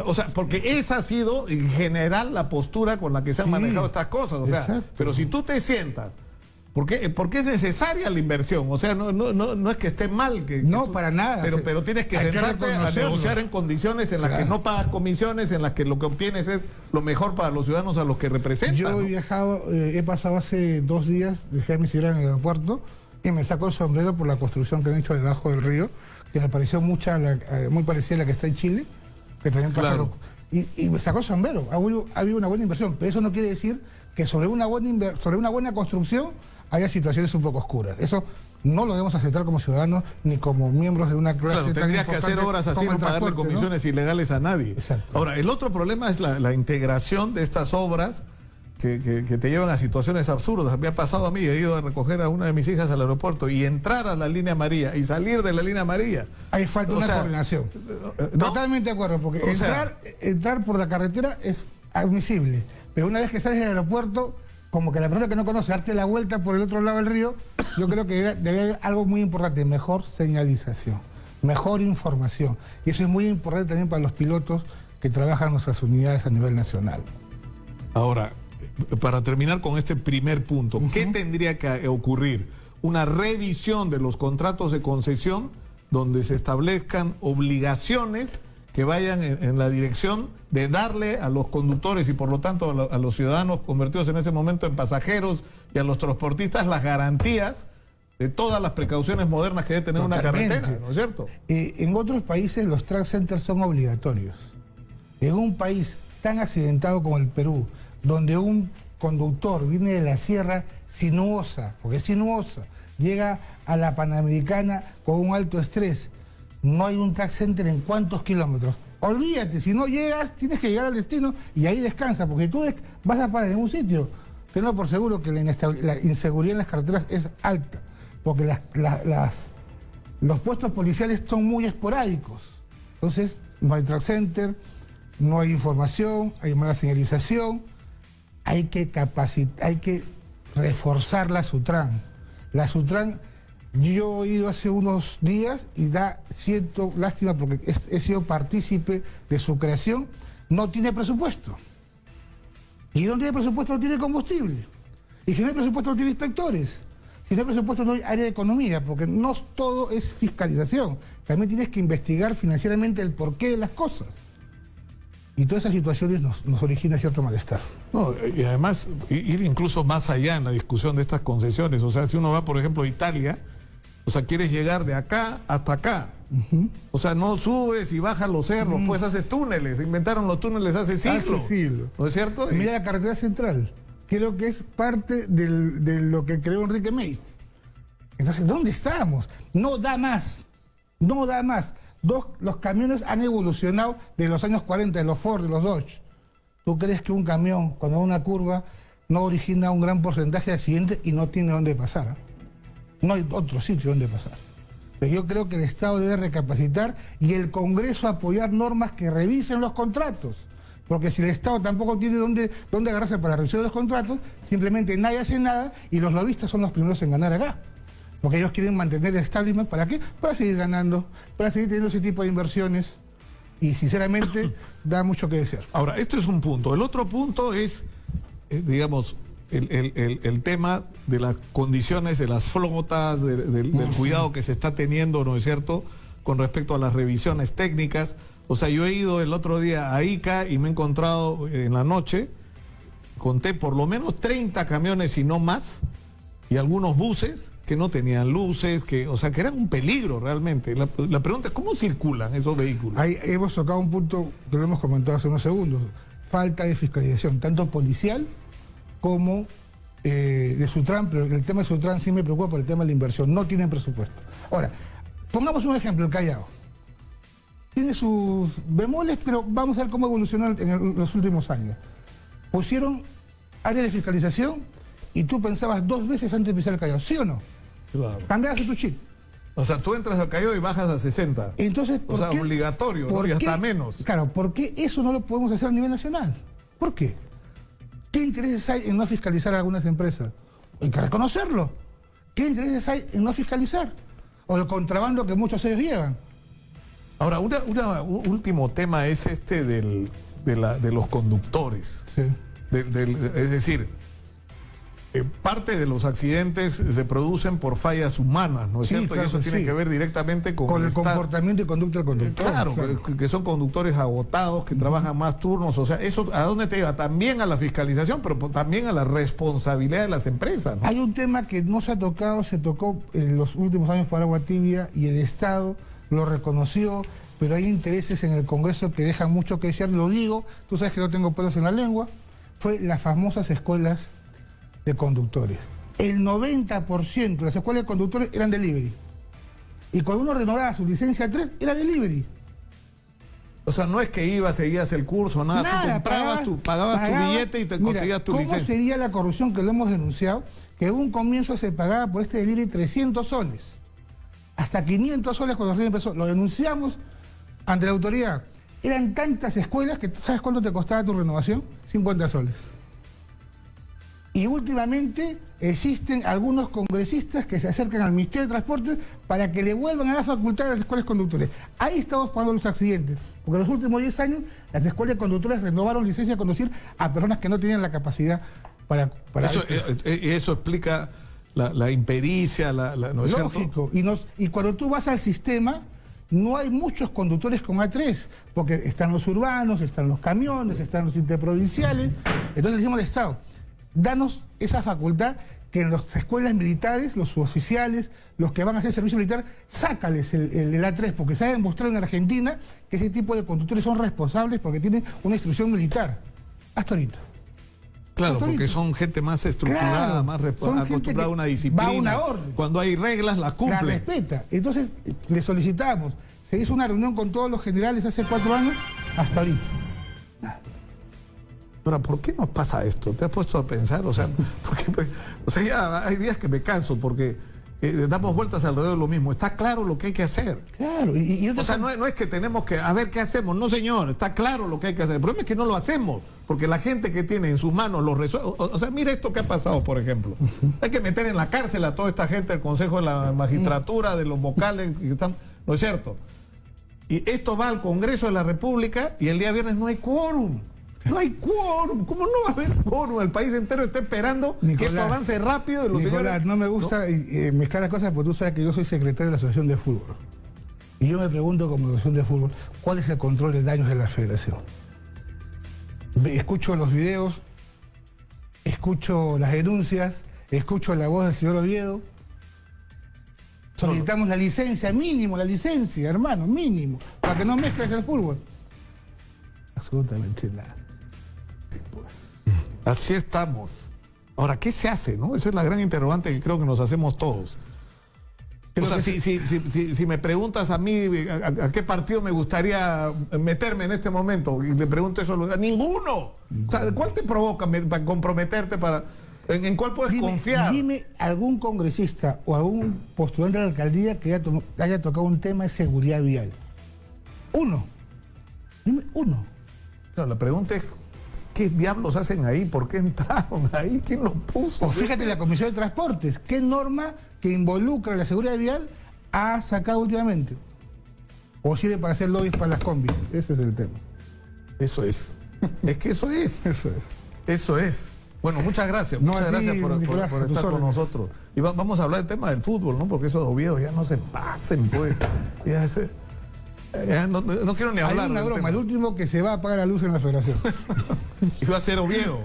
o sea, porque esa ha sido en general la postura con la que se han manejado estas cosas. O sea, pero si tú te sientas, porque es necesaria la inversión. O sea, no es que esté mal. Para nada. Pero tienes que sentarte a negociar en condiciones en las que no pagas comisiones, en las que lo que obtienes es lo mejor para los ciudadanos a los que representan. Yo he viajado, he pasado hace 2 días, dejé a mi señora en el aeropuerto y me saco el sombrero por la construcción que han hecho debajo del río, que me pareció muy parecida a la que está en Chile, que también pasaron. Y me sacó el sombrero. Ha habido una buena inversión, pero eso no quiere decir que sobre una buena construcción haya situaciones un poco oscuras. Eso no lo debemos aceptar como ciudadanos ni como miembros de una clase. Claro, tendrías que hacer obras así, no pagarle comisiones ilegales a nadie. Exacto. Ahora, el otro problema es la integración de estas obras que te llevan a situaciones absurdas. Me ha pasado a mí, he ido a recoger a una de mis hijas al aeropuerto y entrar a la línea amarilla y salir de la línea amarilla. Ahí falta una coordinación. Totalmente de acuerdo, porque entrar por la carretera es admisible, pero una vez que sales del aeropuerto, como que la persona que no conoce, darte la vuelta por el otro lado del río, yo creo que debe haber algo muy importante, mejor señalización, mejor información. Y eso es muy importante también para los pilotos que trabajan en nuestras unidades a nivel nacional. Ahora, para terminar con este primer punto, ¿qué tendría que ocurrir? Una revisión de los contratos de concesión donde se establezcan obligaciones que vayan en la dirección de darle a los conductores y por lo tanto a los ciudadanos convertidos en ese momento en pasajeros y a los transportistas las garantías de todas las precauciones modernas que debe tener una carretera, ¿no es cierto? En otros países los track centers son obligatorios. En un país tan accidentado como el Perú, donde un conductor viene de la sierra sinuosa, porque es sinuosa, llega a la Panamericana con un alto estrés. No hay un track center en cuántos kilómetros. Olvídate, si no llegas, tienes que llegar al destino y ahí descansa, porque tú vas a parar en un sitio. Tenlo por seguro que la inseguridad en las carreteras es alta, porque los puestos policiales son muy esporádicos. Entonces, no hay track center, no hay información, hay mala señalización, hay que reforzar la Sutran. La Sutran, yo he ido hace unos días y da cierto lástima porque he sido partícipe de su creación, no tiene presupuesto. Y no tiene presupuesto, no tiene combustible. Y si no hay presupuesto, no tiene inspectores. Si no hay presupuesto, no hay área de economía, porque no todo es fiscalización. También tienes que investigar financieramente el porqué de las cosas. Y todas esas situaciones nos originan cierto malestar. No, y además, ir incluso más allá en la discusión de estas concesiones. O sea, si uno va, por ejemplo, a Italia, o sea, quieres llegar de acá hasta acá. O sea, no subes y bajas los cerros, pues haces túneles. Inventaron los túneles hace siglos. ¿No es cierto? Mira la carretera central. Creo que es parte de lo que creó Enrique Meis. Entonces, ¿dónde estamos? No da más. No da más. Los camiones han evolucionado de los años 40, de los Ford, de los Dodge. ¿Tú crees que un camión, cuando da una curva, no origina un gran porcentaje de accidentes y no tiene dónde pasar? No hay otro sitio donde pasar. Pero yo creo que el Estado debe recapacitar y el Congreso apoyar normas que revisen los contratos. Porque si el Estado tampoco tiene dónde agarrarse para la revisión de los contratos, simplemente nadie hace nada y los lobistas son los primeros en ganar acá. Porque ellos quieren mantener el establishment, ¿para qué? Para seguir ganando, para seguir teniendo ese tipo de inversiones. Y sinceramente da mucho que desear. Ahora, esto es un punto. El otro punto es, digamos, el tema de las condiciones de las flotas, del cuidado que se está teniendo, ¿no es cierto?, con respecto a las revisiones técnicas. O sea, yo he ido el otro día a Ica y me he encontrado en la noche, conté por lo menos 30 camiones y no más, y algunos buses que no tenían luces, o sea, que eran un peligro realmente. La pregunta es, ¿cómo circulan esos vehículos? Ahí hemos tocado un punto que lo hemos comentado hace unos segundos. Falta de fiscalización, tanto policial como de Sutran, pero el tema de Sutran sí me preocupa por el tema de la inversión. No tienen presupuesto. Ahora, pongamos un ejemplo, el Callao. Tiene sus bemoles, pero vamos a ver cómo evolucionó en los últimos años. Pusieron área de fiscalización y tú pensabas 2 veces antes de pisar el Callao, ¿sí o no? Claro. Cambiaste tu chip. O sea, tú entras al Callao y bajas a 60. Entonces, o sea, obligatorio, ¿no? Y hasta menos. Claro, ¿por qué eso no lo podemos hacer a nivel nacional? ¿Por qué? ¿Qué intereses hay en no fiscalizar a algunas empresas? Hay que reconocerlo. ¿Qué intereses hay en no fiscalizar? O el contrabando que muchos de ellos llevan. Ahora, un último tema es este de los conductores. Sí. Es decir, parte de los accidentes se producen por fallas humanas, ¿no es cierto? Claro, y eso tiene que ver directamente con el comportamiento y conducta del conductor. Claro. Que son conductores agotados, que trabajan más turnos. O sea, ¿eso a dónde te lleva? También a la fiscalización, pero también a la responsabilidad de las empresas, ¿no? Hay un tema que no se ha tocado, se tocó en los últimos años por Agua Tibia y el Estado lo reconoció, pero hay intereses en el Congreso que dejan mucho que desear. Lo digo, tú sabes que no tengo pelos en la lengua, fue las famosas escuelas de conductores. El 90% de las escuelas de conductores eran delivery. Y cuando uno renovaba su licencia 3, era delivery. O sea, no es que ibas, seguías el curso, nada. Tú comprabas, pagabas tu billete y te conseguías tu licencia. ¿Cómo sería la corrupción que lo hemos denunciado? Que en un comienzo se pagaba por este delivery 300 soles. Hasta 500 soles cuando recién empezó. Lo denunciamos ante la autoridad. Eran tantas escuelas que ¿sabes cuánto te costaba tu renovación? 50 soles. Y últimamente existen algunos congresistas que se acercan al Ministerio de Transporte para que le vuelvan a dar facultad a las escuelas de conductores. Ahí estamos pagando los accidentes, porque en los últimos 10 años las escuelas de conductores renovaron licencia de conducir a personas que no tenían la capacidad para eso explica la impericia, ¿no es lógico. Y cuando tú vas al sistema, no hay muchos conductores con A3, porque están los urbanos, están los camiones, están los interprovinciales. Entonces le decimos al Estado, danos esa facultad que en las escuelas militares, los suboficiales, los que van a hacer servicio militar, sácales el A3, porque se ha demostrado en Argentina que ese tipo de conductores son responsables porque tienen una instrucción militar. Hasta ahorita. Claro, porque son gente más estructurada, Claro, más son gente acostumbrada a que una disciplina. va a una orden. Cuando hay reglas, las La cumple. respeta. Entonces, le solicitamos. Se hizo una reunión con todos los generales hace 4 años, hasta ahorita. Ahora, ¿por qué nos pasa esto? ¿Te has puesto a pensar? O sea, ya hay días que me canso porque damos vueltas alrededor de lo mismo. Está claro lo que hay que hacer. Claro. O sea, no es que tenemos que, a ver qué hacemos. No, señor, está claro lo que hay que hacer. El problema es que no lo hacemos, porque la gente que tiene en sus manos los resuelve. O sea, mira esto que ha pasado, por ejemplo. Hay que meter en la cárcel a toda esta gente del Consejo de la Magistratura, de los vocales, que están, ¿no es cierto? Y esto va al Congreso de la República y el día viernes no hay quórum. No hay quórum. ¿Cómo no va a haber quórum? El país entero está esperando que esto avance rápido. Y los señores... no me gusta mezclar las cosas porque tú sabes que yo soy secretario de la Asociación de Fútbol. Y yo me pregunto como Asociación de Fútbol, ¿cuál es el control de daños de la federación? Escucho los videos, escucho las denuncias, escucho la voz del señor Oviedo. Solicitamos la licencia, mínimo, la licencia, hermano, mínimo, para que no mezcles el fútbol. Absolutamente nada. Así estamos. Ahora, ¿qué se hace, no? Esa es la gran interrogante que creo que nos hacemos todos. O sea, si me preguntas a mí a qué partido me gustaría meterme en este momento, y te pregunto eso, ¡a ninguno! O sea, ¿cuál te provoca para comprometerte para... ¿En cuál puedes confiar? Dime algún congresista o algún postulante a la alcaldía que haya tocado un tema de seguridad vial. Uno. Dime uno. Claro, la pregunta es, ¿qué diablos hacen ahí? ¿Por qué entraron ahí? ¿Quién los puso? O fíjate la Comisión de Transportes, ¿qué norma que involucra la seguridad vial ha sacado últimamente? ¿O sirve para hacer lobbies para las combis? Ese es el tema. Eso es. Es que eso es. Eso es. Bueno, muchas gracias. Muchas gracias por estar con nosotros. Y vamos a hablar del tema del fútbol, ¿no? Porque esos Oviedo ya no se pasen, pues. No quiero ni hablar. Hay una broma, el último que se va a apagar la luz en la federación. Y va a ser Oviedo,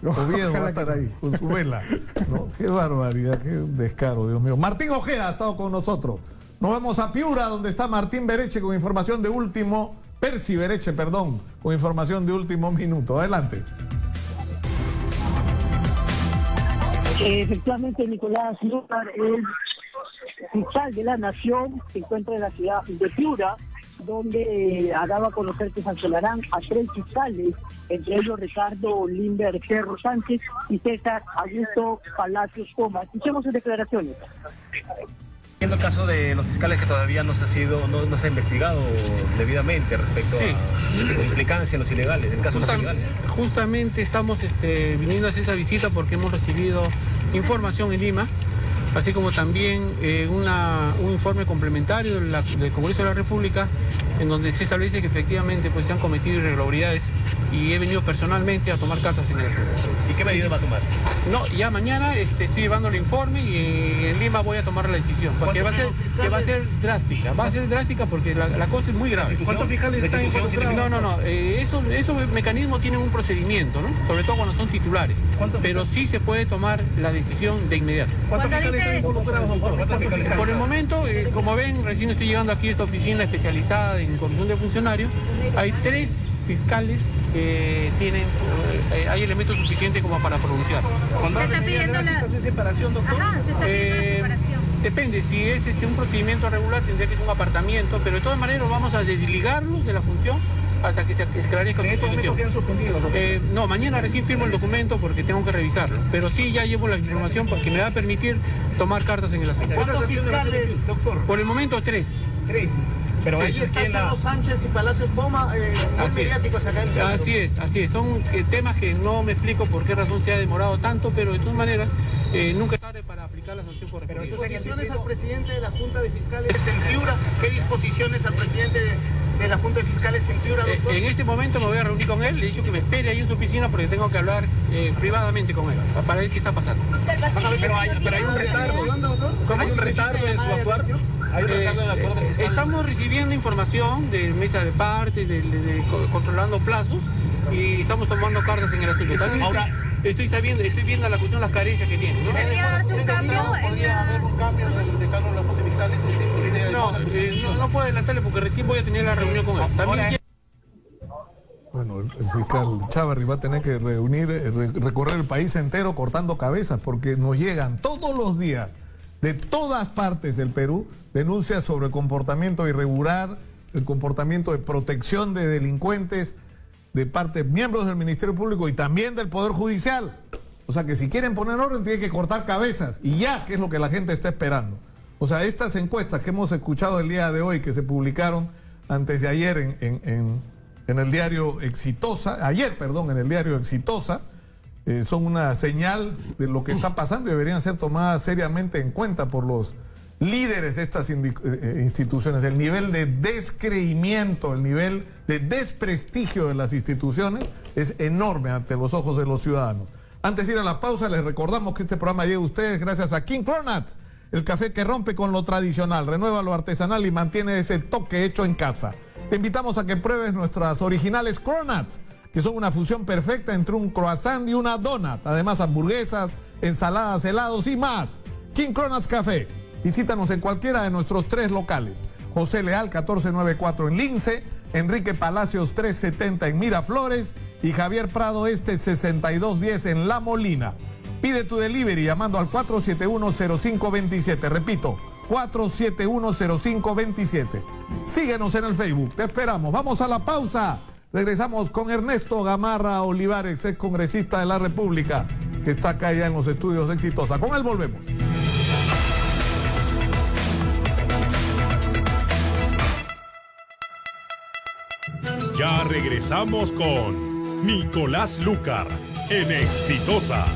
¿no? Oviedo va a estar ahí, con su vela, ¿no? Qué barbaridad, qué descaro, Dios mío. Martín Ojeda ha estado con nosotros. Nos vamos a Piura, donde está Martín Bereche con información de último... Percy Bereche, perdón, con información de último minuto. Adelante. Efectivamente, Nicolás Lúcar, el fiscal de la Nación, se encuentra en la ciudad de Piura, donde daba a conocer que sancionarán a 3 fiscales, entre ellos Ricardo Limber Cerro Sánchez y César Augusto Palacios Coma. Escuchemos sus declaraciones. En el caso de los fiscales que todavía no se ha investigado debidamente respecto a la implicancia en los ilegales, en el caso de los ilegales. Justamente estamos viniendo a hacer esa visita porque hemos recibido información en Lima, así como también un informe complementario del Congreso de la República, en donde se establece que efectivamente pues, se han cometido irregularidades y he venido personalmente a tomar cartas en el asunto. ¿Y qué medida va a tomar? No, ya mañana estoy llevando el informe y en Lima voy a tomar la decisión, porque va a ser drástica porque la cosa es muy grave. ¿Cuántos fiscales están involucrados? No, esos mecanismos tienen un procedimiento, ¿no? Sobre todo cuando son titulares, pero sí se puede tomar la decisión de inmediato. ¿Cuántos fiscales están involucrados, doctor? Por el momento, como ven, recién estoy llegando aquí a esta oficina especializada en corrupción de funcionarios. Hay 3 fiscales que tienen, hay elementos suficientes como para pronunciar. ¿Cuándo se está pidiendo la separación, doctor? Ajá, se está pidiendo la separación. Depende, si es un procedimiento regular tendría que ser un apartamiento, pero de todas maneras vamos a desligarlos de la función hasta que se esclarezca su condición. ¿Quedan suspendidos? No, mañana recién firmo el documento porque tengo que revisarlo, pero sí ya llevo la información porque me va a permitir tomar cartas en el asunto. ¿Cuántos fiscales, doctor? Por el momento 3. 3. Pero ahí está Cerro Sánchez y Palacios Poma, muy mediáticos acá en Perú. Así es. Son temas que no me explico por qué razón se ha demorado tanto, pero de todas maneras nunca es tarde para aplicar la sanción correspondiente. ¿Disposiciones al presidente de la Junta de Fiscales en Piura? ¿Qué disposiciones al presidente de la Junta de Fiscales en Piura, doctor? En este momento me voy a reunir con él, le he dicho que me espere ahí en su oficina porque tengo que hablar privadamente con él, para ver qué está pasando. Pero hay un retardo. ¿Cómo? ¿Hay un retardo en su actuar? Estamos recibiendo información de mesa de partes, controlando plazos y estamos tomando cartas en el asunto. También ahora estoy viendo a la cuestión las carencias que tiene. ¿Podría haber un cambio en el decano de la Junta de Fiscales? No puedo adelantarle porque recién voy a tener la reunión con él. También Bueno, el fiscal Chávarri va a tener que recorrer el país entero cortando cabezas, porque nos llegan todos los días de todas partes del Perú denuncias sobre el comportamiento irregular, el comportamiento de protección de delincuentes de parte de miembros del Ministerio Público y también del Poder Judicial. O sea que si quieren poner orden tienen que cortar cabezas y ya, que es lo que la gente está esperando. O sea, estas encuestas que hemos escuchado el día de hoy, que se publicaron antes de ayer en el diario Exitosa, en el diario Exitosa, son una señal de lo que está pasando y deberían ser tomadas seriamente en cuenta por los líderes de estas instituciones. El nivel de descreimiento, el nivel de desprestigio de las instituciones es enorme ante los ojos de los ciudadanos. Antes de ir a la pausa, les recordamos que este programa llega a ustedes gracias a King Cronuts, el café que rompe con lo tradicional, renueva lo artesanal y mantiene ese toque hecho en casa. Te invitamos a que pruebes nuestras originales Cronuts, que son una fusión perfecta entre un croissant y una donut. Además, hamburguesas, ensaladas, helados y más. King Cronuts Café. Visítanos en cualquiera de nuestros 3 locales. José Leal, 1494 en Lince, Enrique Palacios, 370 en Miraflores y Javier Prado Este, 6210 en La Molina. Pide tu delivery llamando al 471-0527. Repito, 471-0527. Síguenos en el Facebook. Te esperamos. Vamos a la pausa. Regresamos con Ernesto Gamarra Olivares, ex congresista de la República, que está acá ya en los estudios de Exitosa. Con él volvemos. Ya regresamos con Nicolás Lucar en Exitosa.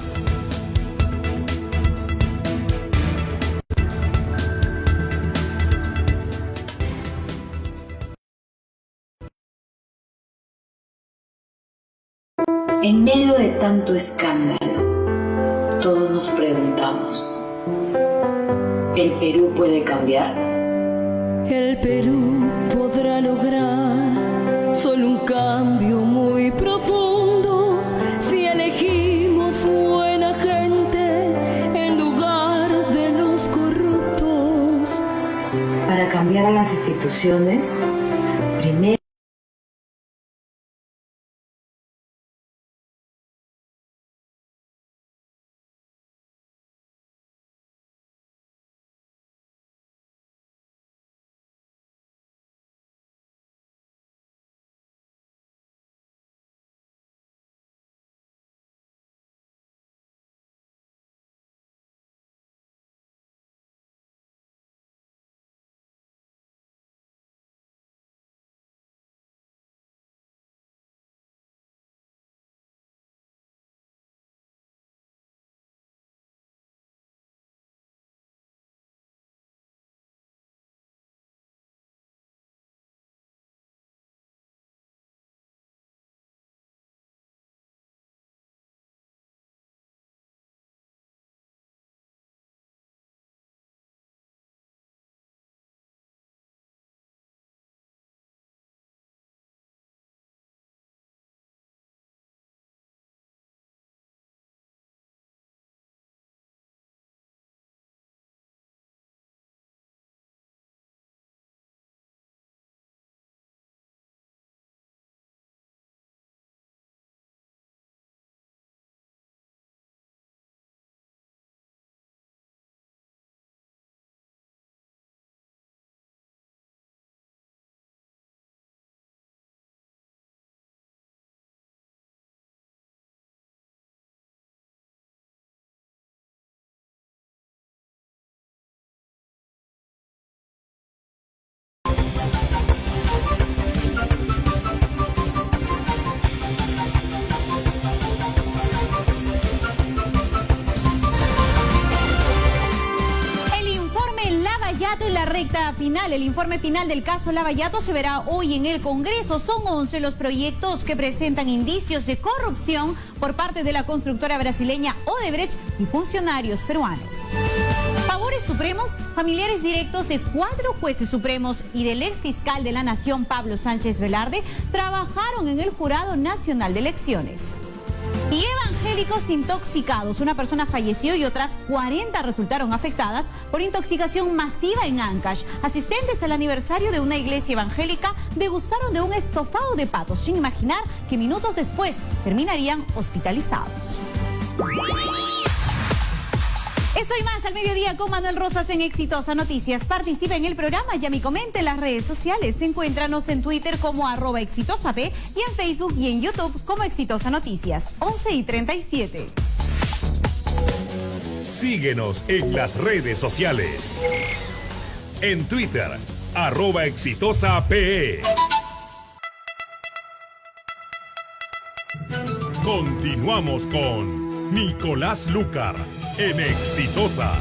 En medio de tanto escándalo, todos nos preguntamos, ¿el Perú puede cambiar? El Perú podrá lograr solo un cambio muy profundo si elegimos buena gente en lugar de los corruptos. Para cambiar a las instituciones, primero recta final. El informe final del caso Lavallato se verá hoy en el Congreso. Son 11 los proyectos que presentan indicios de corrupción por parte de la constructora brasileña Odebrecht y funcionarios peruanos. Favores supremos, familiares directos de 4 jueces supremos y del ex fiscal de la Nación, Pablo Sánchez Velarde, trabajaron en el Jurado Nacional de Elecciones. Y evangélicos intoxicados. Una persona falleció y otras 40 resultaron afectadas por intoxicación masiva en Ancash. Asistentes al aniversario de una iglesia evangélica degustaron de un estofado de pato, sin imaginar que minutos después terminarían hospitalizados. Estoy más al mediodía con Manuel Rosas en Exitosa Noticias. Participe en el programa, llame y comente en las redes sociales. Encuéntranos en Twitter como @exitosap y en Facebook y en YouTube como Exitosa Noticias. 11:37. Síguenos en las redes sociales. En Twitter, @exitosape. Continuamos con Nicolás Lucar en Exitosa.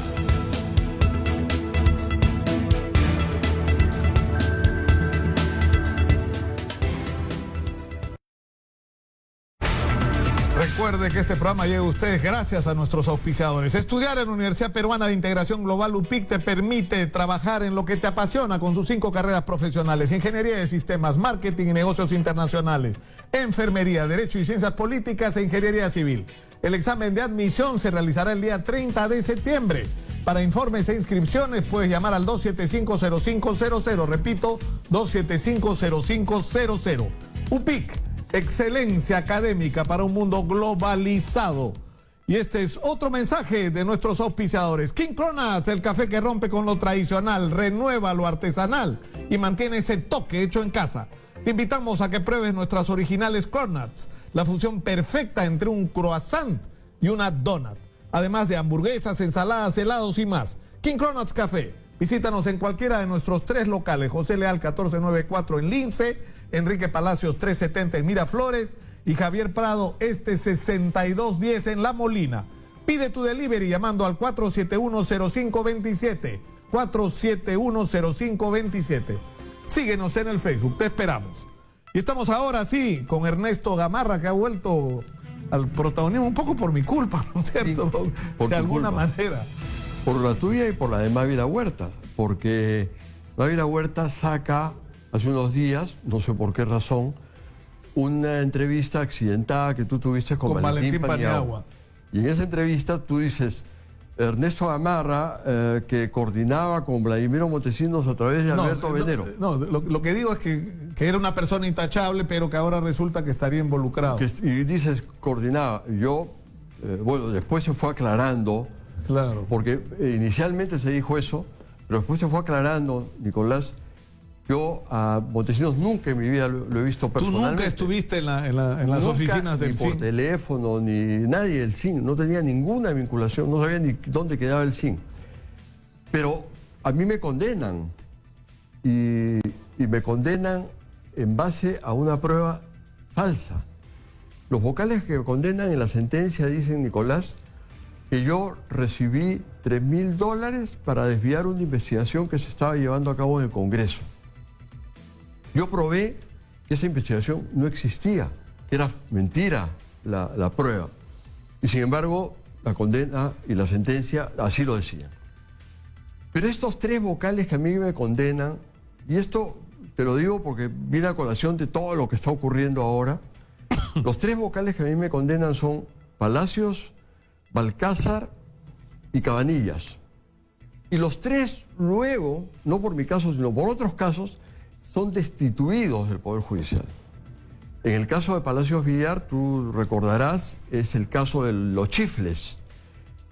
Recuerde que este programa llega a ustedes gracias a nuestros auspiciadores. Estudiar en la Universidad Peruana de Integración Global UPIC te permite trabajar en lo que te apasiona con sus 5 carreras profesionales: Ingeniería de Sistemas, Marketing y Negocios Internacionales, Enfermería, Derecho y Ciencias Políticas e Ingeniería Civil. El examen de admisión se realizará el día 30 de septiembre. Para informes e inscripciones puedes llamar al 275-0500. Repito, 275-0500. UPIC, excelencia académica para un mundo globalizado. Y este es otro mensaje de nuestros auspiciadores. King Cronuts, el café que rompe con lo tradicional, renueva lo artesanal y mantiene ese toque hecho en casa. Te invitamos a que pruebes nuestras originales Cronuts, la fusión perfecta entre un croissant y una donut, además de hamburguesas, ensaladas, helados y más. King Cronuts Café. Visítanos en cualquiera de nuestros 3 locales: José Leal 1494 en Lince, Enrique Palacios 370 en Miraflores y Javier Prado 6210 en La Molina. Pide tu delivery llamando al 471-0527. 471-0527. Síguenos en el Facebook, te esperamos. Y estamos ahora sí con Ernesto Gamarra, que ha vuelto al protagonismo un poco por mi culpa, ¿no es cierto? Sí, por de alguna culpa. manera. Por la tuya y por la de Mávila Huerta, porque Mávila Huerta saca hace unos días, no sé por qué razón, una entrevista accidentada que tú tuviste con Valentín Paniagua. Y en esa entrevista tú dices, Ernesto Gamarra, que coordinaba con Vladimiro Montesinos a través de Alberto Venero. No, lo que digo es que era una persona intachable, pero que ahora resulta que estaría involucrado. Y dices, coordinaba. Yo, bueno, después se fue aclarando, claro, porque inicialmente se dijo eso, pero después se fue aclarando, Nicolás. Yo a Montesinos nunca en mi vida lo he visto personalmente. ¿Tú nunca estuviste en las oficinas del CIN? Ni por teléfono, ni nadie del CIN. No tenía ninguna vinculación, no sabía ni dónde quedaba el CIN. Pero a mí me condenan. Y me condenan en base a una prueba falsa. Los vocales que me condenan en la sentencia dicen, Nicolás, que yo recibí $3.000 para desviar una investigación que se estaba llevando a cabo en el Congreso. Yo probé que esa investigación no existía, que era mentira la prueba. Y sin embargo, la condena y la sentencia así lo decían. Pero estos 3 vocales que a mí me condenan, y esto te lo digo porque viene a colación de todo lo que está ocurriendo ahora, los 3 vocales que a mí me condenan son Palacios, Balcázar y Cabanillas. Y los 3 luego, no por mi caso, sino por otros casos, son destituidos del Poder Judicial. En el caso de Palacios Villar, tú recordarás, es el caso de los chifles.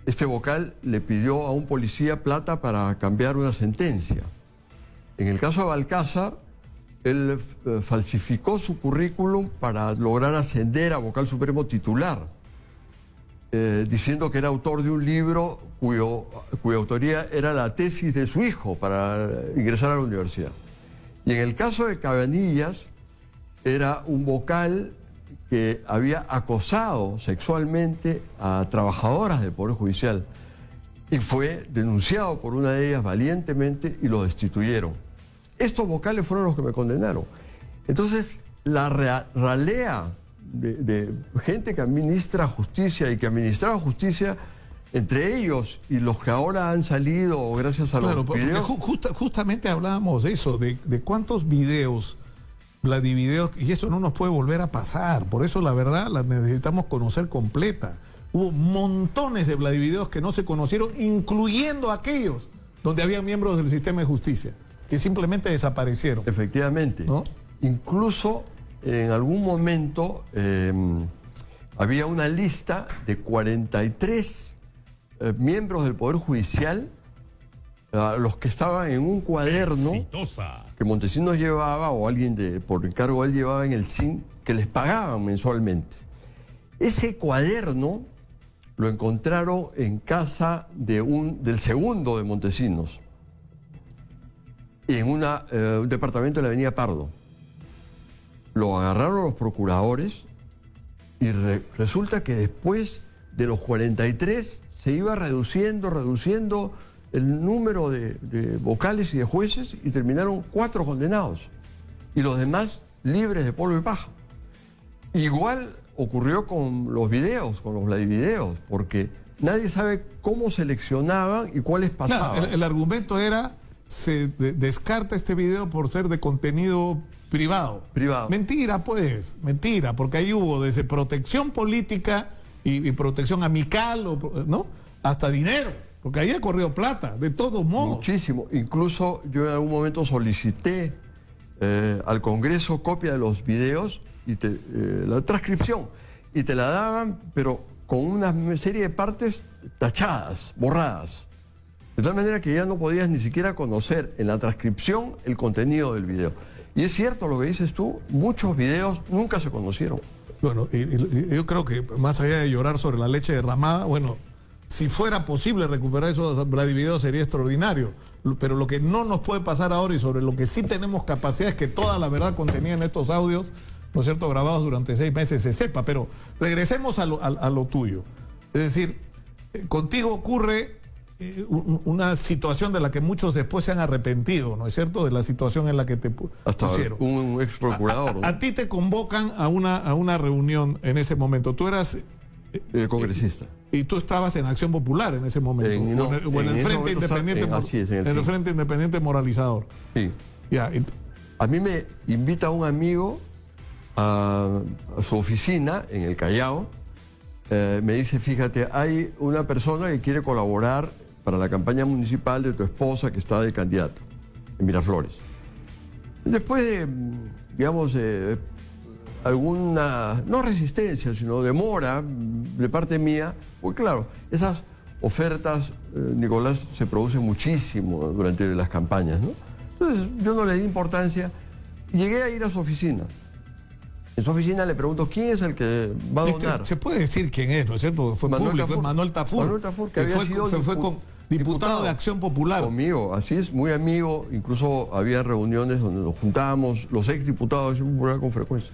Este vocal le pidió a un policía plata para cambiar una sentencia. En el caso de Balcázar, él falsificó su currículum para lograr ascender a vocal supremo titular, diciendo que era autor de un libro cuya autoría era la tesis de su hijo para ingresar a la universidad. Y en el caso de Cabanillas, era un vocal que había acosado sexualmente a trabajadoras del Poder Judicial y fue denunciado por una de ellas valientemente y lo destituyeron. Estos vocales fueron los que me condenaron. Entonces, la ralea de gente que administra justicia y que administraba justicia, entre ellos y los que ahora han salido gracias a los videos. Justamente hablábamos de eso, de cuántos videos Vladivideos, y eso no nos puede volver a pasar. Por eso la verdad la necesitamos conocer completa. Hubo montones de Vladivideos que no se conocieron, incluyendo aquellos donde había miembros del sistema de justicia, que simplemente desaparecieron. Efectivamente. ¿No? Incluso en algún momento había una lista de 43 miembros del Poder Judicial, los que estaban en un cuaderno que Montesinos llevaba, o alguien por encargo de él llevaba en el SIN, que les pagaban mensualmente. Ese cuaderno lo encontraron en casa del segundo de Montesinos, en un departamento de la Avenida Pardo. Lo agarraron los procuradores y resulta que después de los 43 se iba reduciendo el número de vocales y de jueces, y terminaron 4 condenados y los demás libres de polvo y paja. Igual ocurrió con los videos, con los Vladivideos, porque nadie sabe cómo seleccionaban y cuáles pasaban. Claro, el argumento era, se descarta este video por ser de contenido privado. Mentira, pues, mentira, porque ahí hubo desde protección política y protección amical, ¿no? Hasta dinero, porque ahí ha corrido plata, de todos modos. Muchísimo. Incluso yo en algún momento solicité al Congreso copia de los videos y la transcripción, y te la daban, pero con una serie de partes tachadas, borradas. De tal manera que ya no podías ni siquiera conocer en la transcripción el contenido del video. Y es cierto lo que dices tú, muchos videos nunca se conocieron. Bueno, y yo creo que más allá de llorar sobre la leche derramada, bueno, si fuera posible recuperar esos Vladivideos sería extraordinario. Pero lo que no nos puede pasar ahora, y sobre lo que sí tenemos capacidad, es que toda la verdad contenida en estos audios, ¿no es cierto?, grabados durante 6 meses, se sepa. Pero regresemos a lo tuyo. Es decir, contigo ocurre una situación de la que muchos después se han arrepentido, ¿no es cierto?, de la situación en la que te pusieron. Un ex procurador. A ti te convocan a una reunión en ese momento. Tú eras congresista. Y tú estabas en Acción Popular en ese momento, o en el Frente Independiente, en el Frente Independiente Moralizador. Sí. Ya, a mí me invita un amigo a su oficina en el Callao. Me dice, fíjate, hay una persona que quiere colaborar para la campaña municipal de tu esposa, que está de candidato en Miraflores. Después de, digamos, alguna, no resistencia, sino demora de parte mía, pues claro, esas ofertas, Nicolás, se producen muchísimo durante las campañas, ¿no? Entonces yo no le di importancia. Llegué a ir a su oficina. En su oficina le pregunto, ¿quién es el que va a donar? Se puede decir quién es, ¿no es cierto? Fue Manuel Tafur. Manuel Tafur, que había sido diputado de Acción Popular. Conmigo, así es, muy amigo. Incluso había reuniones donde nos juntábamos, los exdiputados de Acción Popular con frecuencia.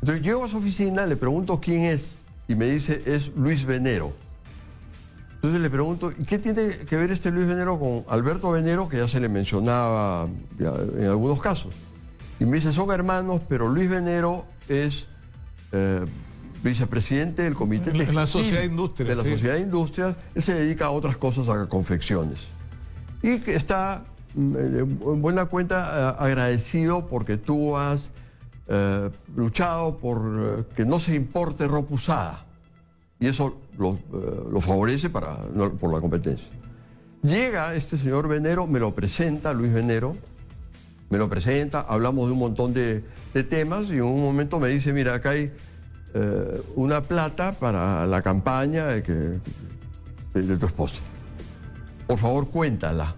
Entonces llego a su oficina, le pregunto quién es, y me dice, es Luis Venero. Entonces le pregunto, ¿y qué tiene que ver este Luis Venero con Alberto Venero, que ya se le mencionaba en algunos casos? Y me dice, son hermanos, pero Luis Venero es vicepresidente del Comité Textil. En la Sociedad de Industrias. De la Sociedad de Industrias. Él se dedica a otras cosas, a confecciones. Y que está, en buena cuenta, agradecido porque tú has luchado por que no se importe ropa usada. Y eso lo favorece por la competencia. Llega este señor Venero, me lo presenta, Luis Venero, me lo presenta, hablamos de un montón de temas, y en un momento me dice, mira, acá hay una plata para la campaña de tu esposa. Por favor, cuéntala.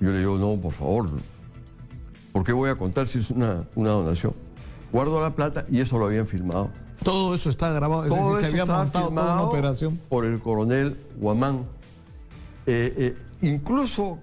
Yo le digo, no, por favor, ¿por qué voy a contar si es una donación? Guardo la plata, y eso lo habían filmado. Todo eso está grabado, es decir, se había montado toda una operación. Por el coronel Guamán. Incluso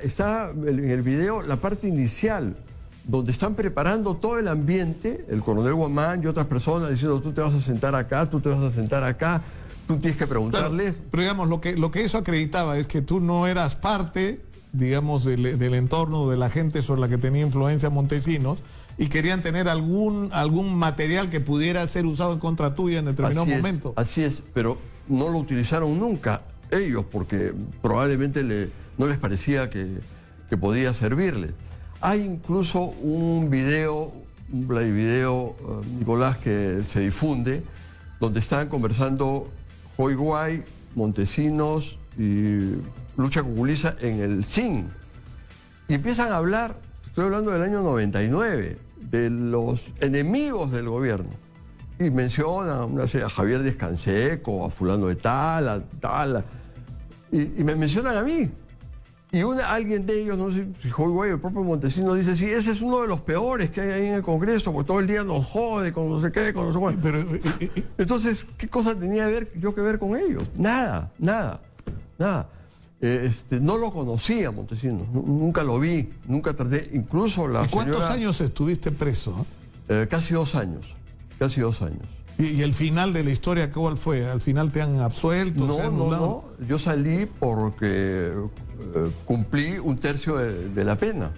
está en el video la parte inicial, donde están preparando todo el ambiente, el coronel Guamán y otras personas diciendo, tú te vas a sentar acá, tú te vas a sentar acá, tú tienes que preguntarles. Claro, pero digamos, lo que eso acreditaba es que tú no eras parte, digamos, del entorno de la gente sobre la que tenía influencia Montesinos, y querían tener algún material que pudiera ser usado en contra tuya en determinado momento. Así es, pero no lo utilizaron nunca ellos, porque probablemente no les parecía que podía servirle. Hay incluso un video un video, Nicolás, que se difunde, donde están conversando Joy Guay, Montesinos y Lucha Cuculiza en el CIN. Y empiezan a hablar, estoy hablando del año 99, de los enemigos del gobierno. Y mencionan a Javier Díaz Canseco, a fulano de tal, y me mencionan a mí. Y alguien de ellos, no sé si Joy Guay o el propio Montesinos, dice, sí, ese es uno de los peores que hay ahí en el Congreso, porque todo el día nos jode con no sé qué, con no sé cuál. Entonces, ¿qué cosa tenía yo que ver con ellos? Nada. No lo conocía Montesinos, nunca lo vi, nunca traté, incluso la ¿Y cuántos años estuviste preso? Casi 2 años. ¿Y el final de la historia cuál fue? ¿Al final te han absuelto? No. Yo salí porque cumplí 1/3 de la pena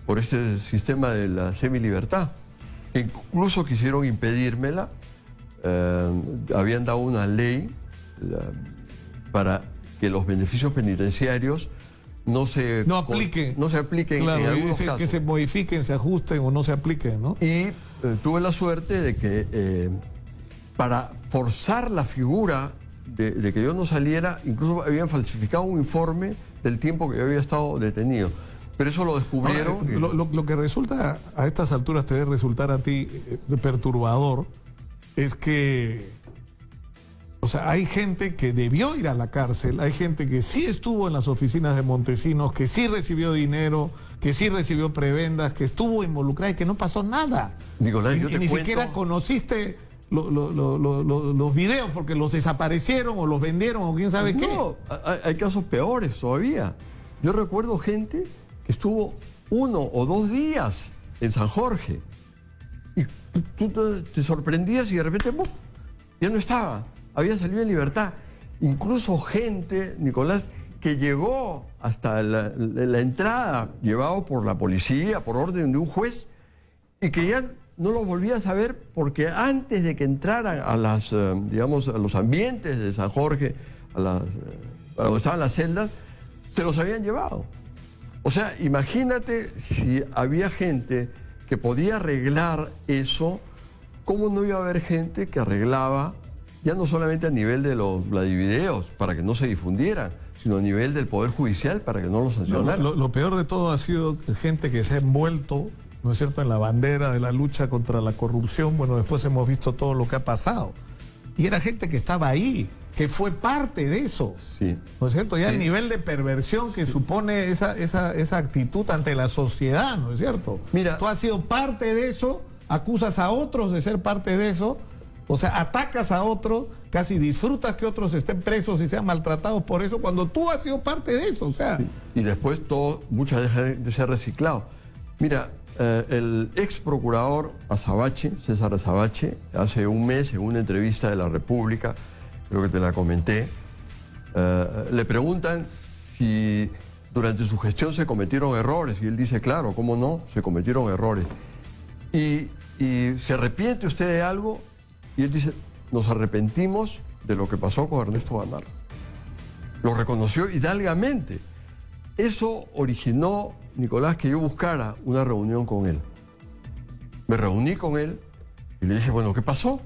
por este sistema de la semilibertad. Incluso quisieron impedírmela. Habían dado una ley para que los beneficios penitenciarios no se apliquen claro, en algunos casos. Que se modifiquen, se ajusten o no se apliquen, ¿no? Y tuve la suerte de que para forzar la figura de que yo no saliera, incluso habían falsificado un informe del tiempo que yo había estado detenido. Pero eso lo descubrieron. Ahora, lo que resulta, a estas alturas te debe resultar a ti perturbador, es que, o sea, hay gente que debió ir a la cárcel, hay gente que sí estuvo en las oficinas de Montesinos, que sí recibió dinero, que sí recibió prebendas, que estuvo involucrada y que no pasó nada. Nicolás, yo te ni cuento... siquiera conociste los videos porque los desaparecieron o los vendieron o quién sabe qué. No, hay casos peores todavía. Yo recuerdo gente que estuvo 1 o 2 días en San Jorge y tú te sorprendías y de repente ¡pum!, ya no estaba. Había salido en libertad. Incluso gente, Nicolás, que llegó hasta la entrada, llevado por la policía, por orden de un juez, y que ya no lo volvía a saber porque antes de que entraran a a los ambientes de San Jorge, a donde estaban las celdas, se los habían llevado. O sea, imagínate si había gente que podía arreglar eso, ¿cómo no iba a haber gente que arreglaba, ya no solamente a nivel de los Vladivideos, para que no se difundieran, sino a nivel del Poder Judicial, para que no los sancionaran? Lo peor de todo ha sido gente que se ha envuelto, ¿no es cierto?, en la bandera de la lucha contra la corrupción. Bueno, después hemos visto todo lo que ha pasado. Y era gente que estaba ahí, que fue parte de eso. Sí. ¿No es cierto? Ya sí. El nivel de perversión que supone esa actitud ante la sociedad, ¿no es cierto? Mira, tú has sido parte de eso, acusas a otros de ser parte de eso, o sea, atacas a otros, casi disfrutas que otros estén presos y sean maltratados por eso, cuando tú has sido parte de eso, o sea. Sí. Y después mucho deja de ser reciclado. Mira, el ex procurador Azabache, César Azabache, hace un mes en una entrevista de La República, creo que te la comenté, le preguntan si durante su gestión se cometieron errores y él dice, claro, cómo no, se cometieron errores. Y ¿se arrepiente usted de algo? Y él dice, nos arrepentimos de lo que pasó con Ernesto Guanarro. Lo reconoció hidalgamente. Eso originó, Nicolás, que yo buscara una reunión con él. Me reuní con él y le dije, bueno, ¿qué pasó?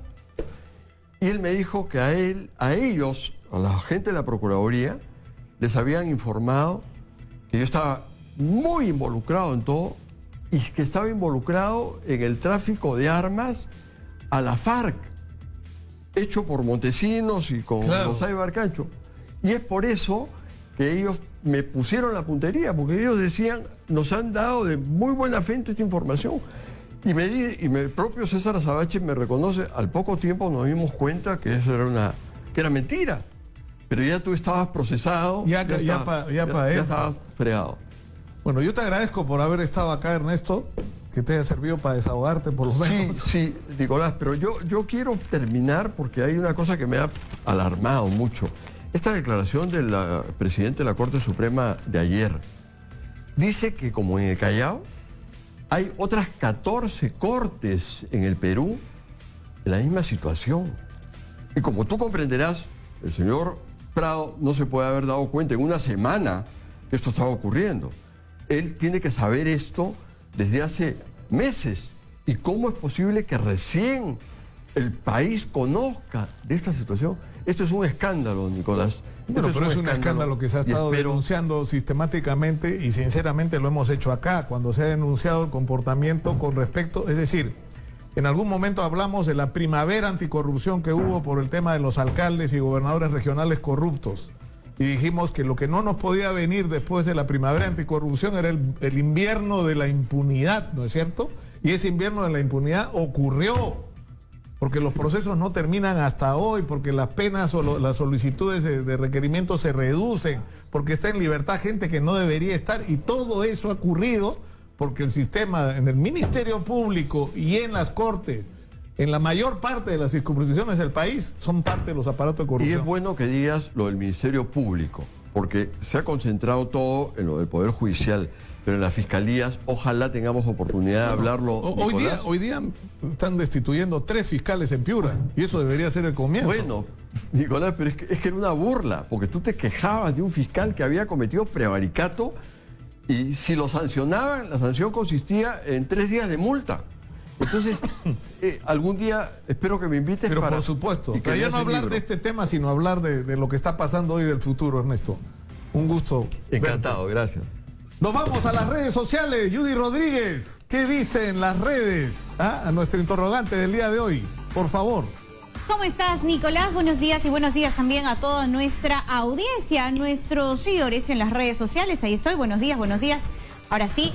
Y él me dijo que a ellos, a la gente de la Procuraduría, les habían informado que yo estaba muy involucrado en todo y que estaba involucrado en el tráfico de armas a la FARC, hecho por Montesinos y con Rosay Barcancho. Y es por eso que ellos me pusieron la puntería, porque ellos decían, nos han dado de muy buena fe esta información. Y el propio César Azabache me reconoce, al poco tiempo nos dimos cuenta que eso era mentira. Pero ya tú estabas procesado, ya estabas fregado. Bueno, yo te agradezco por haber estado acá, Ernesto, que te haya servido para desahogarte por lo menos. Sí, Nicolás, pero yo quiero terminar porque hay una cosa que me ha alarmado mucho. Esta declaración del presidente de la Corte Suprema de ayer dice que, como en el Callao, hay otras 14 cortes en el Perú en la misma situación. Y como tú comprenderás, el señor Prado no se puede haber dado cuenta en una semana que esto estaba ocurriendo. Él tiene que saber esto desde hace meses ¿Y cómo es posible que recién el país conozca de esta situación? Esto es un escándalo, Nicolás. Bueno, pero es un escándalo que se ha estado denunciando sistemáticamente y sinceramente lo hemos hecho acá, cuando se ha denunciado el comportamiento con respecto, es decir, en algún momento hablamos de la primavera anticorrupción que hubo por el tema de los alcaldes y gobernadores regionales corruptos. Y dijimos que lo que no nos podía venir después de la primavera anticorrupción era el invierno de la impunidad, ¿no es cierto? Y ese invierno de la impunidad ocurrió, porque los procesos no terminan hasta hoy, porque las penas o las solicitudes de requerimiento se reducen, porque está en libertad gente que no debería estar, y todo eso ha ocurrido porque el sistema en el Ministerio Público y en las Cortes, en la mayor parte de las circunscripciones del país, son parte de los aparatos de corrupción. Y es bueno que digas lo del Ministerio Público, porque se ha concentrado todo en lo del Poder Judicial, pero en las fiscalías ojalá tengamos oportunidad de hablarlo. Hoy día están destituyendo 3 fiscales en Piura, y eso debería ser el comienzo. Bueno, Nicolás, pero es que era una burla, porque tú te quejabas de un fiscal que había cometido prevaricato, y si lo sancionaban, la sanción consistía en 3 días de multa. Entonces, algún día espero que me invites. Pero por supuesto, para ya no hablar de este tema, sino hablar de lo que está pasando hoy del futuro, Ernesto. Un gusto. Encantado, gracias. Nos vamos a las redes sociales. Judy Rodríguez, ¿qué dicen las redes? A nuestro interrogante del día de hoy, por favor. ¿Cómo estás, Nicolás? Buenos días y buenos días también a toda nuestra audiencia, a nuestros seguidores en las redes sociales. Ahí estoy, buenos días, buenos días. Ahora sí,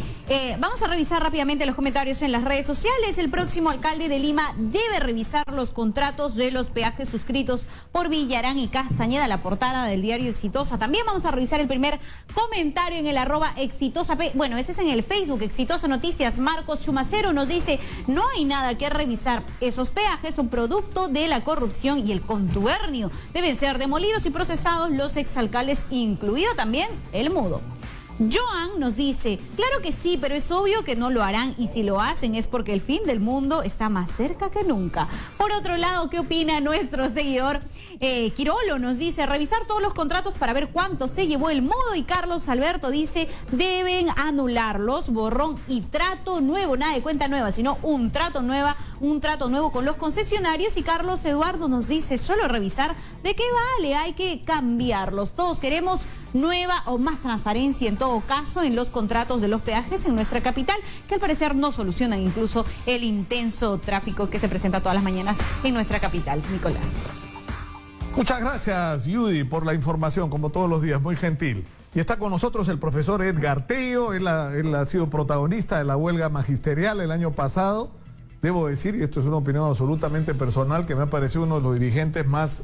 vamos a revisar rápidamente los comentarios en las redes sociales. El próximo alcalde de Lima debe revisar los contratos de los peajes suscritos por Villarán y Castañeda, la portada del diario Exitosa. También vamos a revisar el primer comentario en el @Exitosa. Bueno, ese es en el Facebook, Exitosa Noticias. Marcos Chumacero nos dice, no hay nada que revisar. Esos peajes son producto de la corrupción y el contubernio. Deben ser demolidos y procesados los exalcaldes, incluido también el mudo. Joan nos dice, claro que sí, pero es obvio que no lo harán, y si lo hacen es porque el fin del mundo está más cerca que nunca. Por otro lado, ¿qué opina nuestro seguidor? Quirolo nos dice, revisar todos los contratos para ver cuánto se llevó el mudo, y Carlos Alberto dice, deben anularlos, borrón y trato nuevo, nada de cuenta nueva, sino un trato nuevo con los concesionarios. Y Carlos Eduardo nos dice, solo revisar, ¿de qué vale? Hay que cambiarlos. Todos queremos nueva o más transparencia en todo caso en los contratos de los peajes en nuestra capital, que al parecer no solucionan incluso el intenso tráfico que se presenta todas las mañanas en nuestra capital. Nicolás. Muchas gracias, Judy, por la información, como todos los días, muy gentil. Y está con nosotros el profesor Edgar Tello. Él ha sido protagonista de la huelga magisterial el año pasado. Debo decir, y esto es una opinión absolutamente personal, que me ha parecido uno de los dirigentes más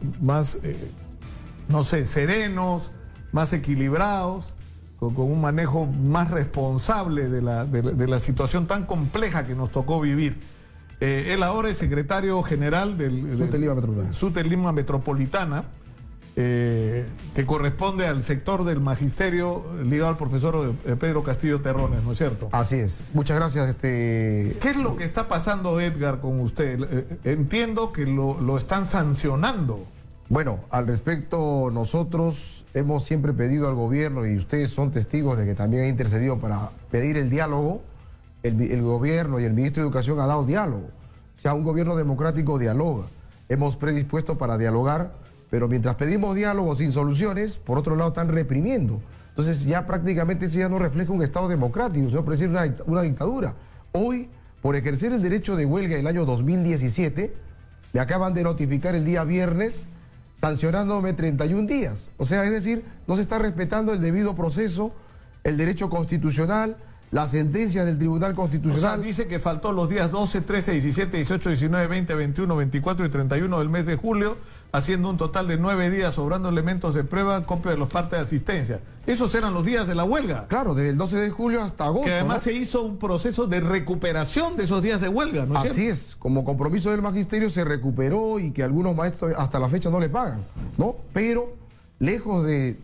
serenos, más equilibrados, con un manejo más responsable de la situación tan compleja que nos tocó vivir. Él ahora es secretario general del SUTE Lima Metropolitana, que corresponde al sector del magisterio ligado al profesor Pedro Castillo Terrones, ¿no es cierto? Así es. Muchas gracias. ¿Qué es lo que está pasando, Edgar, con usted? Entiendo que lo están sancionando. Bueno, al respecto, nosotros hemos siempre pedido al gobierno, y ustedes son testigos de que también ha intercedido para pedir el diálogo. El gobierno y el ministro de Educación ha dado diálogo. O sea, un gobierno democrático dialoga. Hemos predispuesto para dialogar, pero mientras pedimos diálogo sin soluciones, por otro lado están reprimiendo. Entonces ya prácticamente eso ya no refleja un Estado democrático, sino parece una dictadura. Hoy, por ejercer el derecho de huelga el año 2017, me acaban de notificar el día viernes sancionándome 31 días. O sea, es decir, no se está respetando el debido proceso, el derecho constitucional, la sentencia del Tribunal Constitucional. O sea, dice que faltó los días 12, 13, 17, 18, 19, 20, 21, 24 y 31 del mes de julio, haciendo un total de 9 días, sobrando elementos de prueba, copia de los partes de asistencia. Esos eran los días de la huelga. Claro, desde el 12 de julio hasta agosto. Que además, ¿no?, se hizo un proceso de recuperación de esos días de huelga, ¿no es cierto? Así es, como compromiso del magisterio se recuperó, y que algunos maestros hasta la fecha no le pagan, ¿no? Pero, lejos de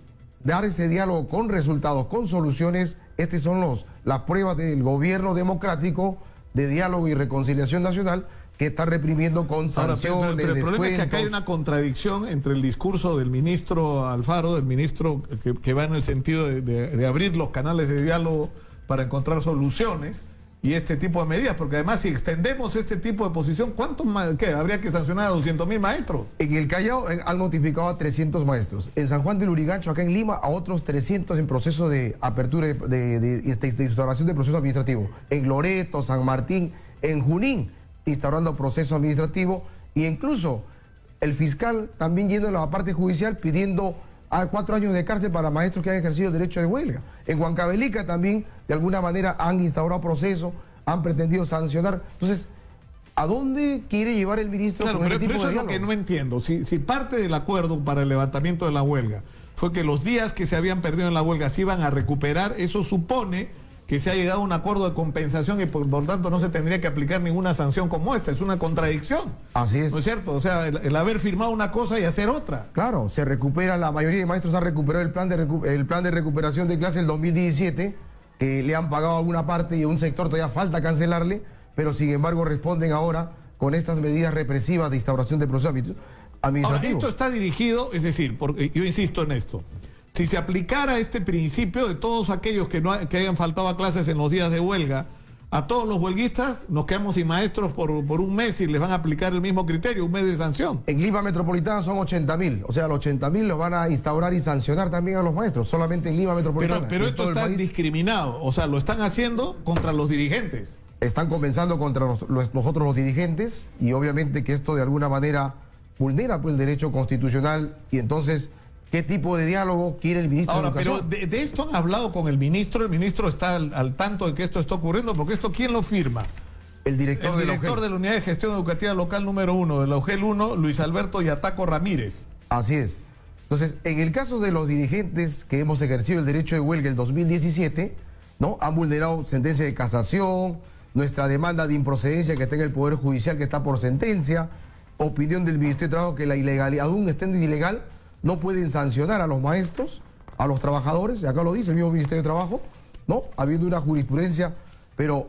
dar ese diálogo con resultados, con soluciones, estas son las pruebas del gobierno democrático de diálogo y reconciliación nacional, que está reprimiendo con sanciones, pero el problema es que acá hay una contradicción entre el discurso del ministro Alfaro, del ministro que va en el sentido de abrir los canales de diálogo para encontrar soluciones, y este tipo de medidas, porque además si extendemos este tipo de posición, ¿cuántos más? ¿Qué? ¿Habría que sancionar a 200.000 maestros? En el Callao han notificado a 300 maestros. En San Juan del Lurigancho, acá en Lima, a otros 300 en proceso de apertura de instauración de proceso administrativo. En Loreto, San Martín, en Junín, instaurando proceso administrativo, e incluso el fiscal también yendo a la parte judicial pidiendo a 4 años de cárcel para maestros que han ejercido el derecho de huelga. En Huancavelica también, de alguna manera, han instaurado proceso, han pretendido sancionar. Entonces, ¿a dónde quiere llevar el ministro? Claro, pero eso es lo que no entiendo. Si parte del acuerdo para el levantamiento de la huelga fue que los días que se habían perdido en la huelga se iban a recuperar, eso supone que se ha llegado a un acuerdo de compensación y por tanto no se tendría que aplicar ninguna sanción como esta. Es una contradicción. Así es. ¿No es cierto? O sea, el haber firmado una cosa y hacer otra. Claro, se recupera, la mayoría de maestros ha recuperado el plan de recuperación de clase del 2017, que le han pagado alguna parte y a un sector todavía falta cancelarle, pero sin embargo responden ahora con estas medidas represivas de instauración de procesos administrativos. Ahora, esto está dirigido, es decir, porque yo insisto en esto. Si se aplicara este principio de todos aquellos que hayan faltado a clases en los días de huelga, a todos los huelguistas nos quedamos sin maestros por un mes y les van a aplicar el mismo criterio, un mes de sanción. En Lima Metropolitana son 80.000, o sea, los 80.000 los van a instaurar y sancionar también a los maestros, solamente en Lima Metropolitana. Pero esto está discriminado, o sea, lo están haciendo contra los dirigentes. Están comenzando contra nosotros los dirigentes y obviamente que esto de alguna manera vulnera pues, el derecho constitucional y entonces... ¿Qué tipo de diálogo quiere el ministro de Educación? Pero de esto han hablado con el ministro está al tanto de que esto está ocurriendo, porque esto, ¿quién lo firma? El director de la Unidad de Gestión Educativa Local número 1 de la UGEL 1, Luis Alberto Yataco Ramírez. Así es. Entonces, en el caso de los dirigentes que hemos ejercido el derecho de huelga el 2017, ¿no? Han vulnerado sentencia de casación, nuestra demanda de improcedencia que está en el Poder Judicial que está por sentencia, opinión del Ministerio de Trabajo que la ilegalidad, aún estando ilegal, no pueden sancionar a los maestros, a los trabajadores, y acá lo dice el mismo Ministerio de Trabajo, ¿no? Habiendo una jurisprudencia, pero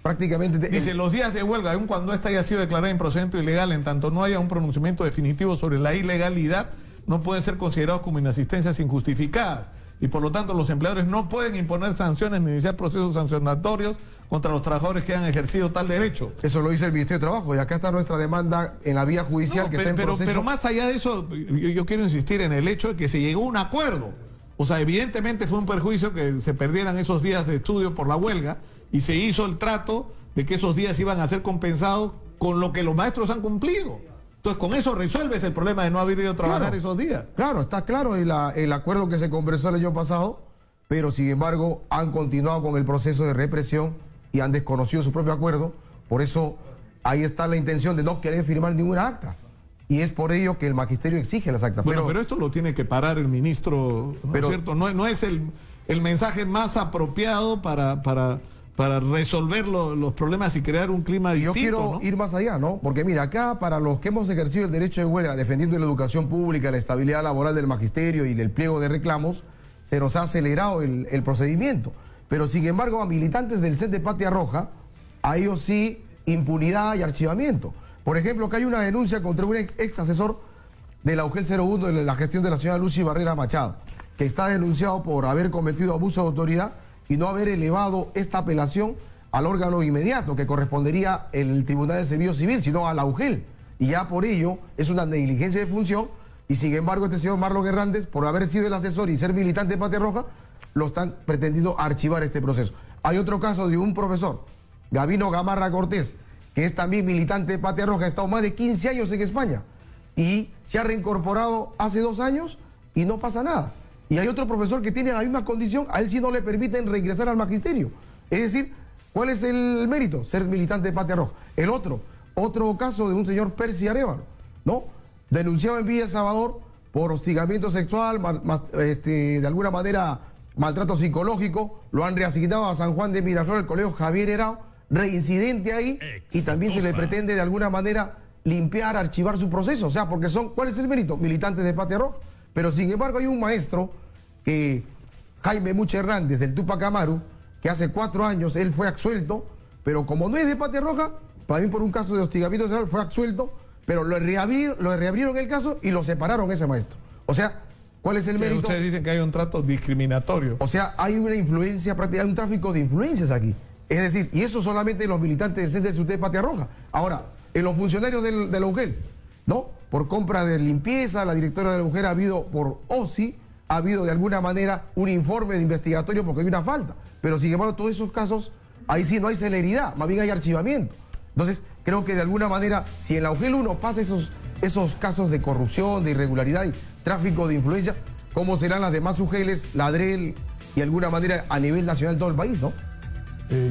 prácticamente... Dice, los días de huelga, aun cuando esta haya sido declarada improcedente o ilegal, en tanto no haya un pronunciamiento definitivo sobre la ilegalidad, no pueden ser considerados como inasistencias injustificadas. Y por lo tanto los empleadores no pueden imponer sanciones ni iniciar procesos sancionatorios contra los trabajadores que han ejercido tal derecho. Eso lo dice el Ministerio de Trabajo y acá está nuestra demanda en la vía judicial que está en proceso. Pero más allá de eso, yo quiero insistir en el hecho de que se llegó a un acuerdo. O sea, evidentemente fue un perjuicio que se perdieran esos días de estudio por la huelga y se hizo el trato de que esos días iban a ser compensados con lo que los maestros han cumplido. Entonces, con eso resuelves el problema de no haber ido a trabajar esos días. Claro, está claro el acuerdo que se conversó el año pasado, pero sin embargo han continuado con el proceso de represión y han desconocido su propio acuerdo. Por eso ahí está la intención de no querer firmar ninguna acta. Y es por ello que el magisterio exige las actas. Bueno, pero esto lo tiene que parar el ministro, ¿no es cierto? No es el mensaje más apropiado para resolver los problemas y crear un clima distinto. Yo quiero ¿no? ir más allá, ¿no? Porque mira, acá para los que hemos ejercido el derecho de huelga, defendiendo la educación pública, la estabilidad laboral del magisterio y el pliego de reclamos, se nos ha acelerado el procedimiento. Pero sin embargo, a militantes del CET de Patria Roja, a ellos sí, impunidad y archivamiento. Por ejemplo, que hay una denuncia contra un ex asesor de la UGEL 01 de la gestión de la señora Lucy Barrera Machado, que está denunciado por haber cometido abuso de autoridad y no haber elevado esta apelación al órgano inmediato que correspondería el Tribunal de Servicio Civil, sino a la UGEL. Y ya por ello es una negligencia de función y sin embargo este señor Marlon Hernández, por haber sido el asesor y ser militante de Patria Roja, lo están pretendiendo archivar este proceso. Hay otro caso de un profesor, Gabino Gamarra Cortés, que es también militante de Patria Roja, ha estado más de 15 años en España y se ha reincorporado hace 2 años y no pasa nada. Y hay otro profesor que tiene la misma condición, a él sí no le permiten reingresar al magisterio. Es decir, ¿cuál es el mérito? Ser militante de Patria Roja. El otro caso de un señor Percy Arévalo, ¿no? Denunciado en Villa El Salvador por hostigamiento sexual, de alguna manera maltrato psicológico, lo han reasignado a San Juan de Miraflores, el colegio Javier Herao, reincidente ahí, y también se le pretende de alguna manera limpiar, archivar su proceso. O sea, porque ¿cuál es el mérito? Militantes de Patria Roja. Pero sin embargo hay un maestro, Jaime Mucha Hernández, del Tupac Amaru, que hace 4 años él fue absuelto, pero como no es de Patria Roja, también por un caso de hostigamiento sexual fue absuelto, pero lo reabrieron el caso y lo separaron ese maestro. O sea, ¿cuál es el mérito? Ustedes dicen que hay un trato discriminatorio. O sea, hay una influencia, prácticamente hay un tráfico de influencias aquí. Es decir, y eso solamente los militantes del Centro de Seguridad de Patria Roja. Ahora, en los funcionarios de la UGEL, ¿no? Por compra de limpieza, la directora de la UGEL ha habido, por OSI, ha habido de alguna manera un informe de investigatorio porque hay una falta. Pero sin embargo, todos esos casos, ahí sí no hay celeridad, más bien hay archivamiento. Entonces, creo que de alguna manera, si en la UGEL 1 pasa esos casos de corrupción, de irregularidad y tráfico de influencia, ¿cómo serán las demás UGELs, la ADREL y de alguna manera a nivel nacional todo el país, ¿no?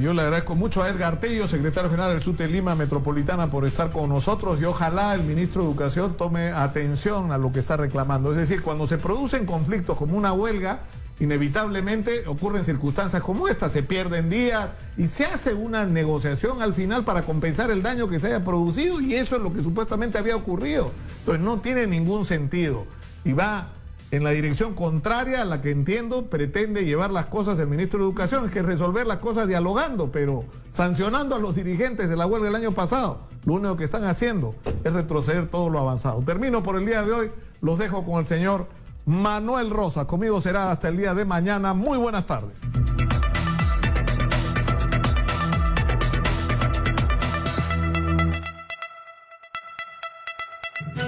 Yo le agradezco mucho a Edgar Tello, secretario general del SUTE Lima Metropolitana, por estar con nosotros, y ojalá el ministro de Educación tome atención a lo que está reclamando. Es decir, cuando se producen conflictos como una huelga, inevitablemente ocurren circunstancias como esta, se pierden días y se hace una negociación al final para compensar el daño que se haya producido, y eso es lo que supuestamente había ocurrido. Entonces no tiene ningún sentido y va en la dirección contraria a la que entiendo pretende llevar las cosas el ministro de Educación, es que resolver las cosas dialogando, pero sancionando a los dirigentes de la huelga del año pasado. Lo único que están haciendo es retroceder todo lo avanzado. Termino por el día de hoy, los dejo con el señor Manuel Rosa. Conmigo será hasta el día de mañana. Muy buenas tardes.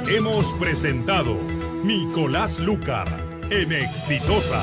Hemos presentado Nicolás Lúcar en Exitosa.